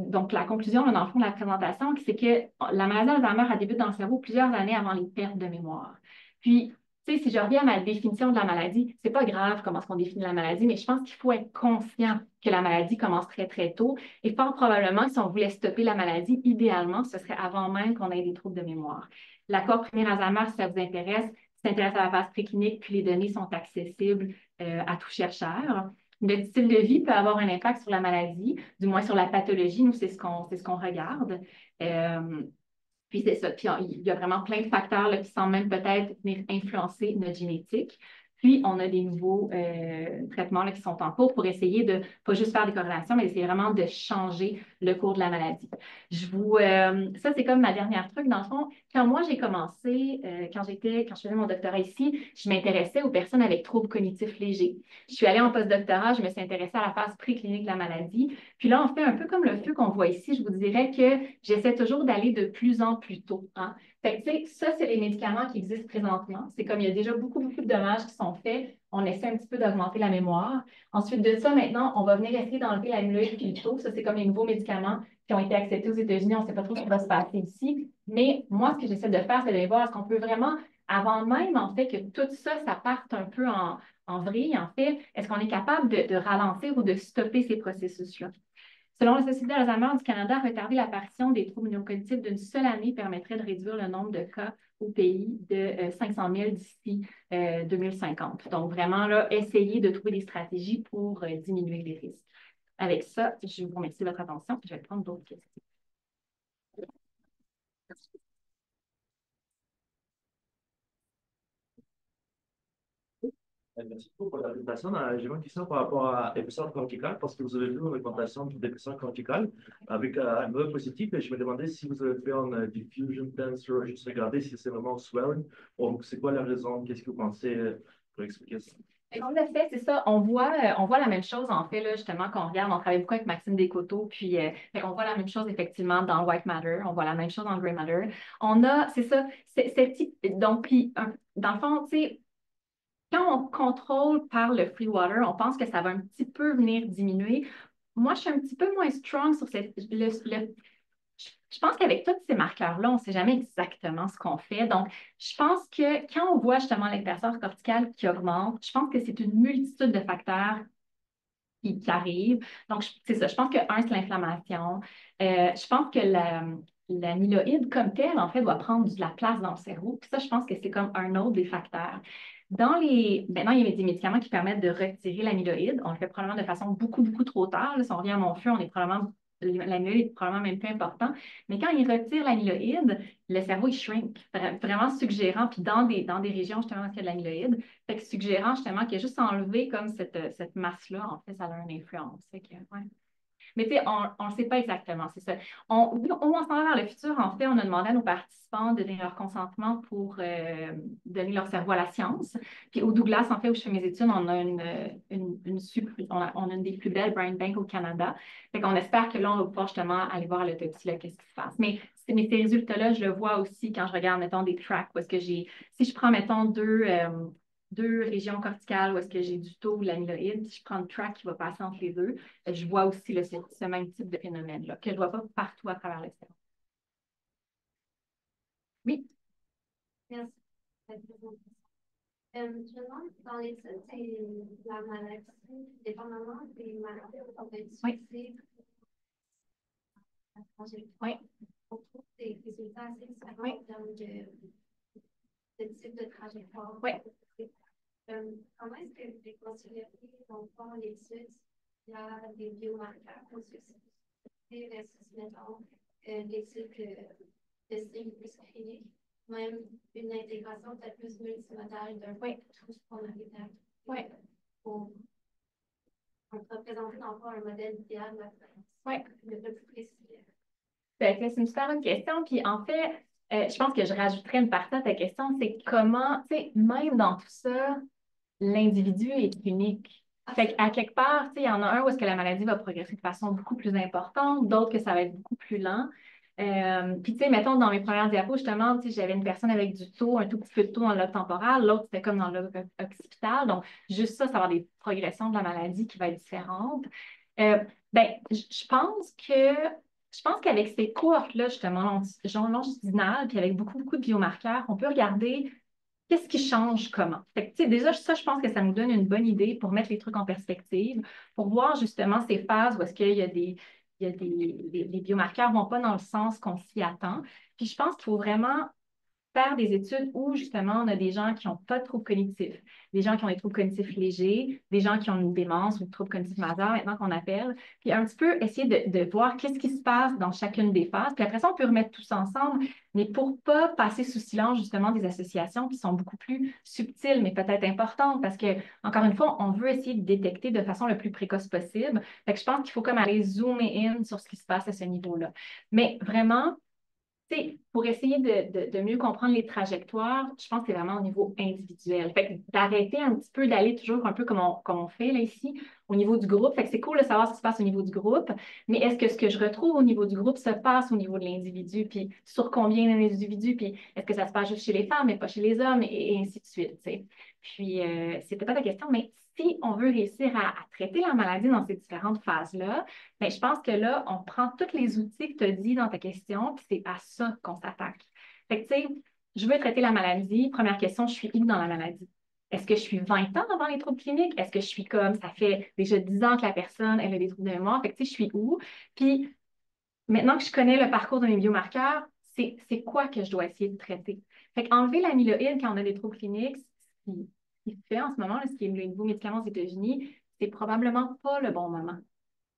Donc, la conclusion, dans le fond, de la présentation, c'est que la maladie d'Alzheimer, elle débute dans le cerveau plusieurs années avant les pertes de mémoire. Puis, tu sais, si je reviens à ma définition de la maladie, c'est pas grave comment est-ce qu'on définit la maladie, mais je pense qu'il faut être conscient que la maladie commence très, très tôt. Et fort probablement, si on voulait stopper la maladie, idéalement, ce serait avant même qu'on ait des troubles de mémoire. L'accord primaire Alzheimer, si ça vous intéresse, s'intéresse à la phase préclinique, puis les données sont accessibles à tout chercheur. Le style de vie peut avoir un impact sur la maladie, du moins sur la pathologie. Nous, c'est ce qu'on regarde. Puis c'est ça. Puis il y a vraiment plein de facteurs là, qui semblent même peut-être venir influencer notre génétique. Puis, on a des nouveaux traitements là, qui sont en cours pour essayer de pas juste faire des corrélations, mais essayer vraiment de changer le cours de la maladie. Ça, c'est comme ma dernière truc. Dans le fond, quand moi, j'ai commencé, quand je faisais mon doctorat ici, je m'intéressais aux personnes avec troubles cognitifs légers. Je suis allée en postdoctorat, je me suis intéressée à la phase préclinique de la maladie. Puis là, on fait un peu comme le feu qu'on voit ici. Je vous dirais que j'essaie toujours d'aller de plus en plus tôt. Hein? Fait que, tu sais, ça, c'est les médicaments qui existent présentement. C'est comme il y a déjà beaucoup, beaucoup de dommages qui sont faits. On essaie un petit peu d'augmenter la mémoire. Ensuite de ça, maintenant, on va venir essayer d'enlever l'amyloïde et le taux. Ça, c'est comme les nouveaux médicaments qui ont été acceptés aux États-Unis. On ne sait pas trop ce qui va se passer ici. Mais moi, ce que j'essaie de faire, c'est de voir est-ce qu'on peut vraiment, avant même, en fait, que tout ça, ça parte un peu en vrille, en fait, est-ce qu'on est capable de ralentir ou de stopper ces processus-là? Selon la Société d'Alzheimer du Canada, retarder l'apparition des troubles neurocognitifs d'une seule année permettrait de réduire le nombre de cas au pays de 500 000 d'ici 2050. Donc, vraiment, là, essayer de trouver des stratégies pour diminuer les risques. Avec ça, je vous remercie de votre attention. Je vais prendre d'autres questions. Merci beaucoup pour la présentation. J'ai une question par rapport à l'épaisseur corticale, parce que vous avez vu une augmentation de l'épaisseur corticale avec un modèle positif, et je me demandais si vous avez fait un diffusion tensor, juste regarder si c'est vraiment swelling, ou c'est quoi la raison, qu'est-ce que vous pensez pour expliquer ça? En effet, c'est ça. On voit la même chose, en fait, là, justement, quand on regarde, on travaille beaucoup avec Maxime Descoteaux, puis on voit la même chose, effectivement, dans White Matter, on voit la même chose dans Grey Matter. C'est ça, donc, puis, dans le fond, tu sais, quand on contrôle par le free water, on pense que ça va un petit peu venir diminuer. Moi, je suis un petit peu moins strong sur je pense qu'avec tous ces marqueurs-là, on ne sait jamais exactement ce qu'on fait. Donc, je pense que quand on voit justement l'épaisseur corticale qui augmente, je pense que c'est une multitude de facteurs qui arrivent. Donc, c'est ça. Je pense que, un, c'est l'inflammation. Je pense que l'amyloïde comme tel, en fait, doit prendre de la place dans le cerveau. Puis ça, je pense que c'est comme un autre des facteurs. Maintenant, il y a des médicaments qui permettent de retirer l'amyloïde. On le fait probablement de façon beaucoup, beaucoup trop tard. Là, si on revient à mon feu, l'amyloïde est probablement même plus important. Mais quand il retire l'amyloïde, le cerveau, il shrink, vraiment suggérant, puis dans des régions, justement, où il y a de l'amyloïde, fait que suggérant, justement, qu'il y a juste enlevé comme cette masse-là, en fait, ça a une influence. Fait que, ouais. Mais tu sais, on ne sait pas exactement, c'est ça. On s'en va vers le futur. En fait, on a demandé à nos participants de donner leur consentement pour donner leur cerveau à la science. Puis au Douglas, en fait, où je fais mes études, on a on a une des plus belles brain banks au Canada. Fait qu'on espère que là, on va pouvoir justement aller voir à l'autopsie, là, qu'est-ce qui se passe. Mais ces résultats-là, je le vois aussi quand je regarde, mettons, des tracks, parce que si je prends, mettons, deux régions corticales où est-ce que j'ai du taux ou l'amyloïde, si je prends le track qui va passer entre les deux, je vois aussi là, ce même type de phénomène-là, que je ne vois pas partout à travers le cerveau. Oui. Merci. Je me demande, dans les la maladie, dépendamment des maladies, on peut utiliser la trajectoire. On trouve des résultats assez différents en termes de type de trajectoire. Comment est-ce que vous considérez, donc, dans l'étude, il y a des biomarqueurs pour ceci versus, mettons, l'étude de signes plus cliniques, même une intégration peut-être plus multimodale d'un tout ce qu'on a fait pour représenter dans le fond un modèle idéal de la science. Le plus précis. C'est une super bonne question. Puis en fait, je pense que je rajouterais une partie à ta question, c'est comment, tu sais, même dans tout ça, l'individu est unique. Fait qu'à quelque part, tu sais, il y en a un où est-ce que la maladie va progresser de façon beaucoup plus importante, d'autres que ça va être beaucoup plus lent. Puis, tu sais, mettons, dans mes premières diapos, justement, tu sais, j'avais une personne avec du taux, un tout petit peu de taux dans le lobe temporal, l'autre, c'était comme dans le lobe occipital. Donc, juste ça va avoir des progressions de la maladie qui va être différentes. Je pense qu'avec ces cohortes-là, justement, longitudinales, puis avec beaucoup, beaucoup de biomarqueurs, on peut regarder qu'est-ce qui change comment. Fait que, déjà, ça, je pense que ça nous donne une bonne idée pour mettre les trucs en perspective, pour voir justement ces phases où est-ce qu'il y a les biomarqueurs ne vont pas dans le sens qu'on s'y attend. Puis je pense qu'il faut vraiment faire des études où, justement, on a des gens qui n'ont pas de troubles cognitifs, des gens qui ont des troubles cognitifs légers, des gens qui ont une démence ou des troubles cognitifs majeurs, maintenant qu'on appelle, puis un petit peu essayer de voir qu'est-ce qui se passe dans chacune des phases. Puis après ça, on peut remettre tous ensemble, mais pour ne pas passer sous silence, justement, des associations qui sont beaucoup plus subtiles, mais peut-être importantes, parce que, encore une fois, on veut essayer de détecter de façon le plus précoce possible. Fait que je pense qu'il faut comme aller zoomer in sur ce qui se passe à ce niveau-là. Mais vraiment, pour essayer de mieux comprendre les trajectoires, je pense que c'est vraiment au niveau individuel. Fait que d'arrêter un petit peu d'aller toujours un peu comme on fait là ici, au niveau du groupe. Fait que c'est cool de savoir ce qui se passe au niveau du groupe, mais est-ce que ce que je retrouve au niveau du groupe se passe au niveau de l'individu, puis sur combien d'individus, puis est-ce que ça se passe juste chez les femmes, mais pas chez les hommes, et ainsi de suite, t'sais. Puis, c'était pas ta question, mais si on veut réussir à traiter la maladie dans ces différentes phases-là, bien, je pense que là, on prend tous les outils que tu as dit dans ta question, puis c'est à ça qu'on s'attaque. Fait que, tu sais, je veux traiter la maladie. Première question, je suis où dans la maladie? Est-ce que je suis 20 ans avant les troubles cliniques? Est-ce que je suis comme, ça fait déjà 10 ans que la personne, elle a des troubles de mémoire? Fait que, tu sais, je suis où? Puis, maintenant que je connais le parcours de mes biomarqueurs, c'est quoi que je dois essayer de traiter? Fait qu'enlever l'amyloïde quand on a des troubles cliniques, ce qui se fait en ce moment, là, ce qui est le nouveau médicament aux États-Unis, c'est probablement pas le bon moment.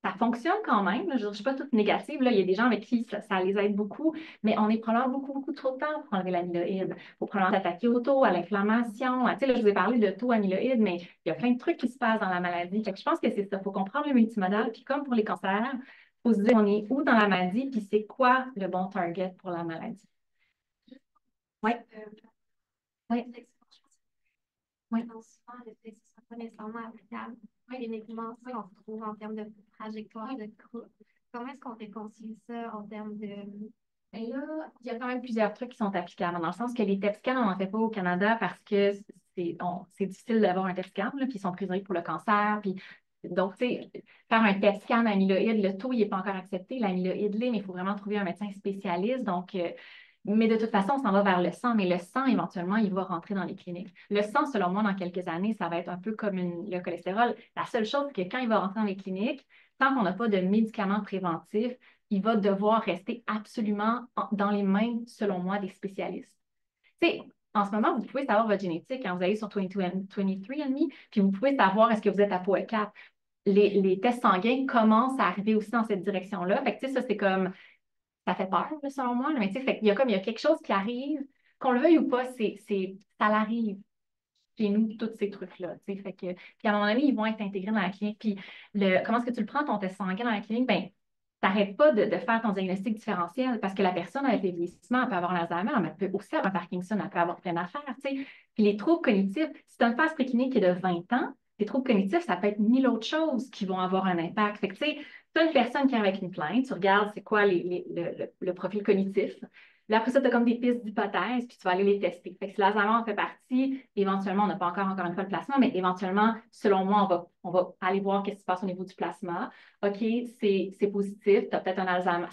Ça fonctionne quand même. Là, je ne suis pas toute négative. Là. Il y a des gens avec qui ça les aide beaucoup, mais on est probablement beaucoup, beaucoup trop tard pour enlever l'amyloïde. Il faut probablement s'attaquer au taux, à l'inflammation. Tu sais, là, je vous ai parlé de taux amyloïde, mais il y a plein de trucs qui se passent dans la maladie. Fait que je pense que c'est ça. Il faut comprendre le multimodal. Puis comme pour les cancers, il faut se dire on est où dans la maladie, puis c'est quoi le bon target pour la maladie. Oui. Oui. Oui. Souvent, le fait que ce ne soit pas nécessairement applicable. Uniquement ça, on se trouve en termes de trajectoire de groupe. Comment est-ce qu'on réconcilie ça en termes de... Et là, il y a quand même plusieurs trucs qui sont applicables, dans le sens que les TEP scans, on n'en fait pas au Canada parce que c'est difficile d'avoir un TEP scan, là, puis ils sont prisés pour le cancer. Puis, donc, tu sais, faire un TEP scan amyloïde, le taux, il n'est pas encore accepté, l'amyloïde l'est, mais il faut vraiment trouver un médecin spécialiste. Donc, mais de toute façon, on s'en va vers le sang, mais le sang, éventuellement, il va rentrer dans les cliniques. Le sang, selon moi, dans quelques années, ça va être un peu comme le cholestérol. La seule chose, c'est que quand il va rentrer dans les cliniques, tant qu'on n'a pas de médicaments préventifs, il va devoir rester absolument dans les mains, selon moi, des spécialistes. Tu sais, en ce moment, vous pouvez savoir votre génétique quand vous allez sur 23andMe, puis vous pouvez savoir est-ce que vous êtes à APOE4. Les tests sanguins commencent à arriver aussi dans cette direction-là. Fait que, tu sais, ça, c'est comme... Ça fait peur, là, selon moi. Mais tu sais, il y a quelque chose qui arrive, qu'on le veuille ou pas, ça l'arrive. chez nous tous ces trucs-là. Fait que, puis à un moment donné, ils vont être intégrés dans la clinique. Puis comment est-ce que tu le prends, ton test sanguin dans la clinique? Ben, t'arrêtes pas de faire ton diagnostic différentiel parce que la personne avec les vieillissements, elle peut avoir un Alzheimer, mais elle peut aussi avoir un Parkinson, elle peut avoir plein d'affaires. Puis les troubles cognitifs, si tu as une phase préclinique qui est de 20 ans, les troubles cognitifs, ça peut être 1000 autres choses qui vont avoir un impact. Fait que, tu sais, tu as une personne qui est avec une plainte, tu regardes c'est quoi le profil cognitif. Là, après ça, tu as comme des pistes d'hypothèses, puis tu vas aller les tester. Fait que si l'Alzheimer en fait partie, éventuellement, on n'a pas encore une fois le plasma, mais éventuellement, selon moi, on va aller voir ce qui se passe au niveau du plasma. OK, c'est positif, tu as peut-être un Alzheimer.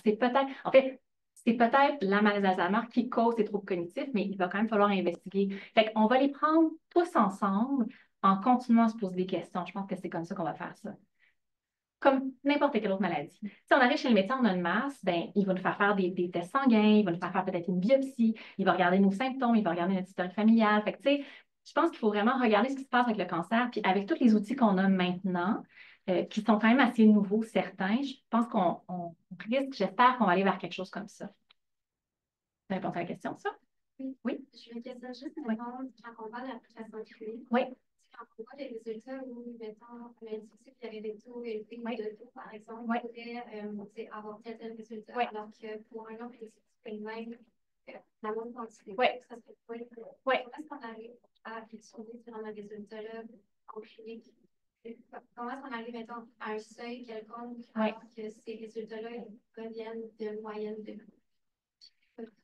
En fait, c'est peut-être la maladie d'Alzheimer qui cause ces troubles cognitifs, mais il va quand même falloir investiguer. Fait qu'on va les prendre tous ensemble en continuant à se poser des questions. Je pense que c'est comme ça qu'on va faire ça. Comme n'importe quelle autre maladie. Si on arrive chez le médecin, on a une masse, ben, il va nous faire des tests sanguins, il va nous faire peut-être une biopsie, il va regarder nos symptômes, il va regarder notre historique familial. Fait que, tu sais, je pense qu'il faut vraiment regarder ce qui se passe avec le cancer, puis avec tous les outils qu'on a maintenant, qui sont quand même assez nouveaux, certains, je pense qu'on risque, j'espère qu'on va aller vers quelque chose comme ça. Ça répond à la question, ça? Oui. Oui. Je veux dire ça juste, mettons, quand on parle de l'application clinique, oui. quand on voit les résultats où, mettons, l'indice qui avait des taux élevés de taux, par exemple, oui. pourrait avoir tel résultat, oui. alors que pour un autre, c'est le même, la même quantité. Oui. Ça serait quoi? Oui. Comment est-ce qu'on arrive à utiliser ce genre de résultats-là en clinique? Comment est-ce qu'on arrive, mettons, à un seuil quelconque, alors que ces résultats-là proviennent de moyenne de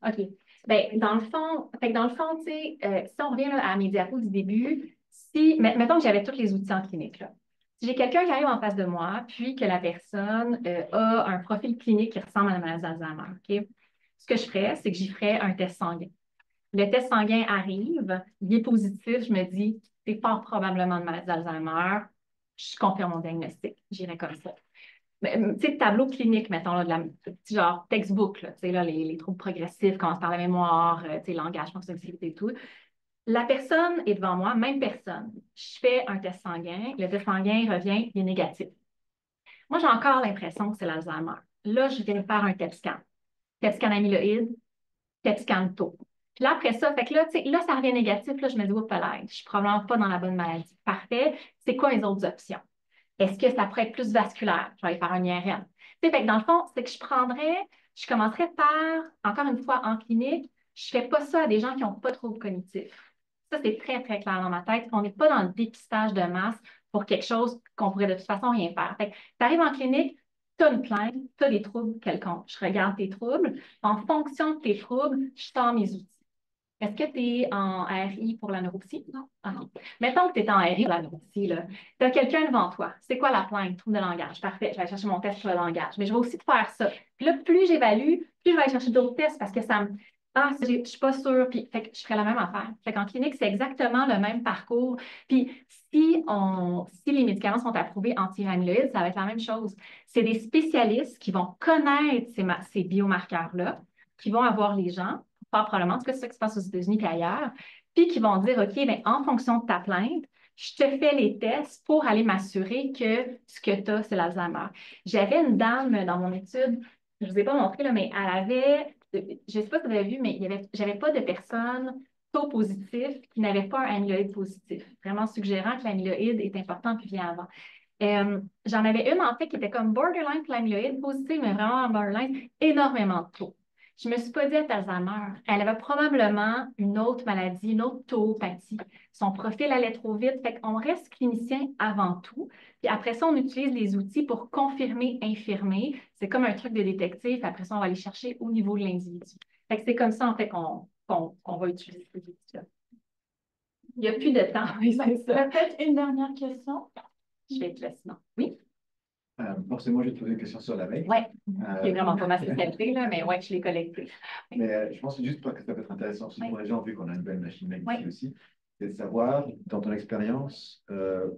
OK. Bien, dans le fond, tu sais, si on revient là, à mes diapos du début, mettons que j'avais tous les outils en clinique, là. Si j'ai quelqu'un qui arrive en face de moi, puis que la personne a un profil clinique qui ressemble à la maladie d'Alzheimer, OK? Ce que je ferais, c'est que j'y ferais un test sanguin. Le test sanguin arrive, il est positif, je me dis, c'est fort probablement de maladie d'Alzheimer, je confirme mon diagnostic, j'irai comme ça. Tu sais, tableau clinique, mettons, là, genre textbook, là, tu sais, là, les troubles progressifs, commence par la mémoire, tu sais, langage, fonctionnalité et tout. La personne est devant moi, même personne. Je fais un test sanguin, le test sanguin revient, il est négatif. Moi, j'ai encore l'impression que c'est l'Alzheimer. Là, je viens faire un PET scan. PET scan amyloïde, PET scan taux. Puis là, après ça, fait que là, tu sais, là, ça revient négatif, là, je me dis, oups, là, je suis probablement pas dans la bonne maladie. Parfait. C'est quoi les autres options? Est-ce que ça pourrait être plus vasculaire? Je vais aller faire un IRM. Tu sais, fait que dans le fond, c'est que je commencerais par, encore une fois, en clinique, je ne fais pas ça à des gens qui n'ont pas de troubles cognitifs. Ça, c'est très, très clair dans ma tête. On n'est pas dans le dépistage de masse pour quelque chose qu'on pourrait de toute façon rien faire. Fait que tu arrives en clinique, tu as une plainte, tu as des troubles quelconques. Je regarde tes troubles. En fonction de tes troubles, je sors mes outils. Est-ce que tu es en RI pour la neuropsy? Non. Ah, non. Mettons que tu es en RI pour la neuropsy. Tu as quelqu'un devant toi. C'est quoi la plainte? Trouble de langage. Parfait. Je vais aller chercher mon test sur le langage. Mais je vais aussi te faire ça. Puis là, plus j'évalue, plus je vais aller chercher d'autres tests parce que ça me. Ah, je ne suis pas sûre. Puis, fait que je ferai la même affaire. Fait qu'en clinique, c'est exactement le même parcours. Puis, si les médicaments sont approuvés anti-amyloïdes, ça va être la même chose. C'est des spécialistes qui vont connaître ces biomarqueurs-là, qui vont avoir les gens probablement, en tout cas, c'est ça qui se passe aux États-Unis et ailleurs, puis qui vont dire, OK, bien, en fonction de ta plainte, je te fais les tests pour aller m'assurer que ce que tu as, c'est l'Alzheimer. J'avais une dame dans mon étude, je ne vous ai pas montré, là, mais elle avait, je ne sais pas si vous avez vu, mais j'avais pas de personnes taux positif qui n'avaient pas un amyloïde positif, vraiment suggérant que l'amyloïde est important puis vient avant. J'en avais une, en fait, qui était comme borderline pour l'amyloïde positif, mais vraiment borderline, énormément de taux. Je ne me suis pas dit à Alzheimer. Elle avait probablement une autre maladie, une autre tauopathie. Son profil allait trop vite. Fait qu'on reste clinicien avant tout. Puis après ça, on utilise les outils pour confirmer, infirmer. C'est comme un truc de détective. Après ça, on va aller chercher au niveau de l'individu. Fait que c'est comme ça, en fait, qu'on va utiliser ces outils-là. Il n'y a plus de temps. C'est ça. Peut-être une dernière question. Je vais être là sinon. Oui? Forcément, je vais te poser une question sur la veille. Oui, qui est vraiment pas ma spécialité, là, mais ouais, je l'ai collectée. Mais je pense juste que ça peut être intéressant aussi pour les gens, vu qu'on a une belle machine ici Oui. aussi, c'est de savoir, dans ton expérience,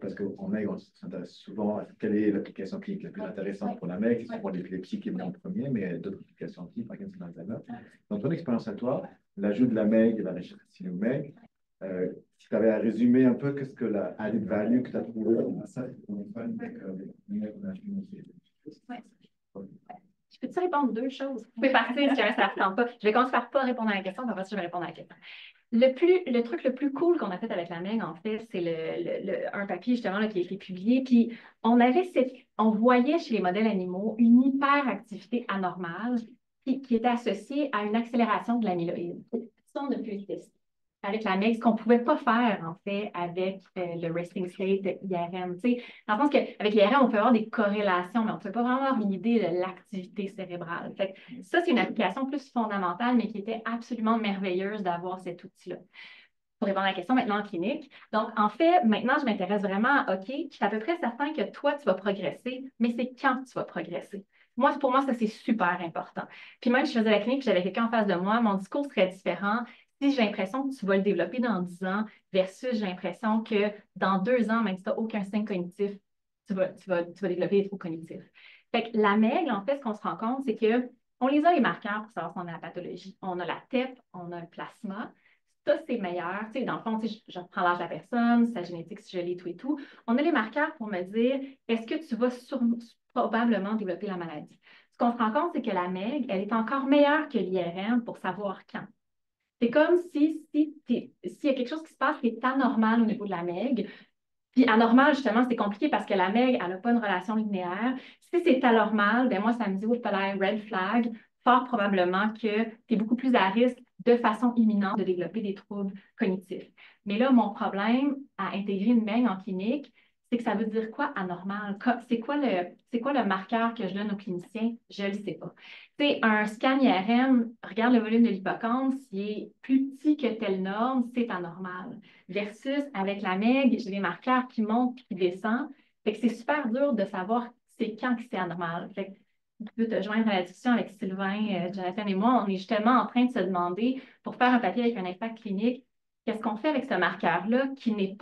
parce qu'en MEG, on s'intéresse souvent à quelle est l'application clinique la plus intéressante pour la MEG, c'est souvent l'épilepsie qui est venue en premier, mais il y a d'autres applications qui, par exemple, Alzheimer. Dans ton expérience à toi, l'ajout de la MEG et la recherche de MEG, si tu avais à résumer un peu qu'est-ce que la added value que tu as trouvé dans ça, c'est pour les fans avec les MEG qu'on a financé. Je peux-tu répondre deux choses? Vous pouvez partir si jamais ça ne tente pas. Je vais commencer par pas répondre à la question, puis après ça, je vais répondre à la question. Le truc le plus cool qu'on a fait avec la MEG, en fait, c'est un papier justement là, qui a été publié. Puis on voyait chez les modèles animaux une hyperactivité anormale qui était associée à une accélération de l'amyloïde. Ça, on a pu le tester avec la MEG, ce qu'on ne pouvait pas faire, en fait, avec le resting state de IRM. Tu sais, dans le sens qu'avec l'IRM, on peut avoir des corrélations, mais on ne peut pas vraiment avoir une idée de l'activité cérébrale. Fait que ça, c'est une application plus fondamentale, mais qui était absolument merveilleuse d'avoir cet outil-là. Pour répondre à la question maintenant en clinique. Donc, en fait, maintenant, je m'intéresse vraiment à, OK, je suis à peu près certain que toi, tu vas progresser, mais c'est quand tu vas progresser. Moi, pour moi, ça, c'est super important. Puis même, je faisais la clinique, j'avais quelqu'un en face de moi, mon discours serait différent si j'ai l'impression que tu vas le développer dans 10 ans versus j'ai l'impression que dans 2 ans, même si tu n'as aucun signe cognitif, tu vas développer des troubles cognitifs. Fait que la MEG, en fait, ce qu'on se rend compte, c'est que on les a les marqueurs pour savoir si on a la pathologie. On a la TEP, on a le plasma. Ça, c'est meilleur. Tu sais, dans le fond, je reprends l'âge de la personne, sa génétique, si je l'ai, tout et tout. On a les marqueurs pour me dire, est-ce que tu vas probablement développer la maladie? Ce qu'on se rend compte, c'est que la MEG, elle est encore meilleure que l'IRM pour savoir quand. C'est comme s'il y a quelque chose qui se passe qui est anormal au niveau de la MEG. Puis anormal, justement, c'est compliqué parce que la MEG, elle n'a pas une relation linéaire. Si c'est anormal, ben moi, ça me dit, oh, red flag, fort probablement que tu es beaucoup plus à risque de façon imminente de développer des troubles cognitifs. Mais là, mon problème à intégrer une MEG en clinique, c'est que ça veut dire quoi anormal? C'est quoi le marqueur que je donne aux cliniciens? Je ne le sais pas. C'est un scan IRM, regarde le volume de l'hippocampe, s'il est plus petit que telle norme, c'est anormal. Versus avec la MEG, j'ai des marqueurs qui montent et qui descendent. Fait que c'est super dur de savoir c'est quand que c'est anormal. Fait que tu peux te joindre à la discussion avec Sylvain, Jonathan et moi. On est justement en train de se demander, pour faire un papier avec un impact clinique, qu'est-ce qu'on fait avec ce marqueur-là qui n'est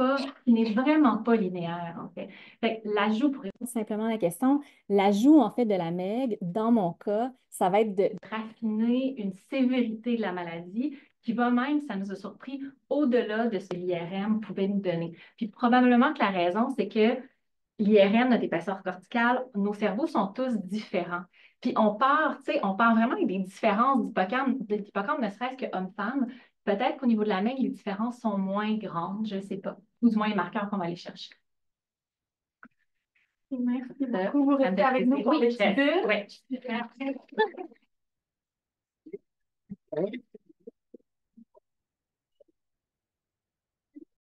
vraiment pas linéaire, en fait. Fait que l'ajout, pour répondre simplement à la question, l'ajout, en fait, de la MEG, dans mon cas, ça va être de raffiner une sévérité de la maladie qui va même, ça nous a surpris, au-delà de ce que l'IRM pouvait nous donner. Puis probablement que la raison, c'est que l'IRM, notre épaisseur corticale, nos cerveaux sont tous différents. Puis on part vraiment avec des différences d'hippocampe, ne serait-ce que homme-femme. Peut-être qu'au niveau de la MEG, les différences sont moins grandes, je ne sais pas. Ou du moins les marqueurs qu'on va aller chercher. Merci beaucoup. Vous restez avec nous pour les petites bulles. Oui, super.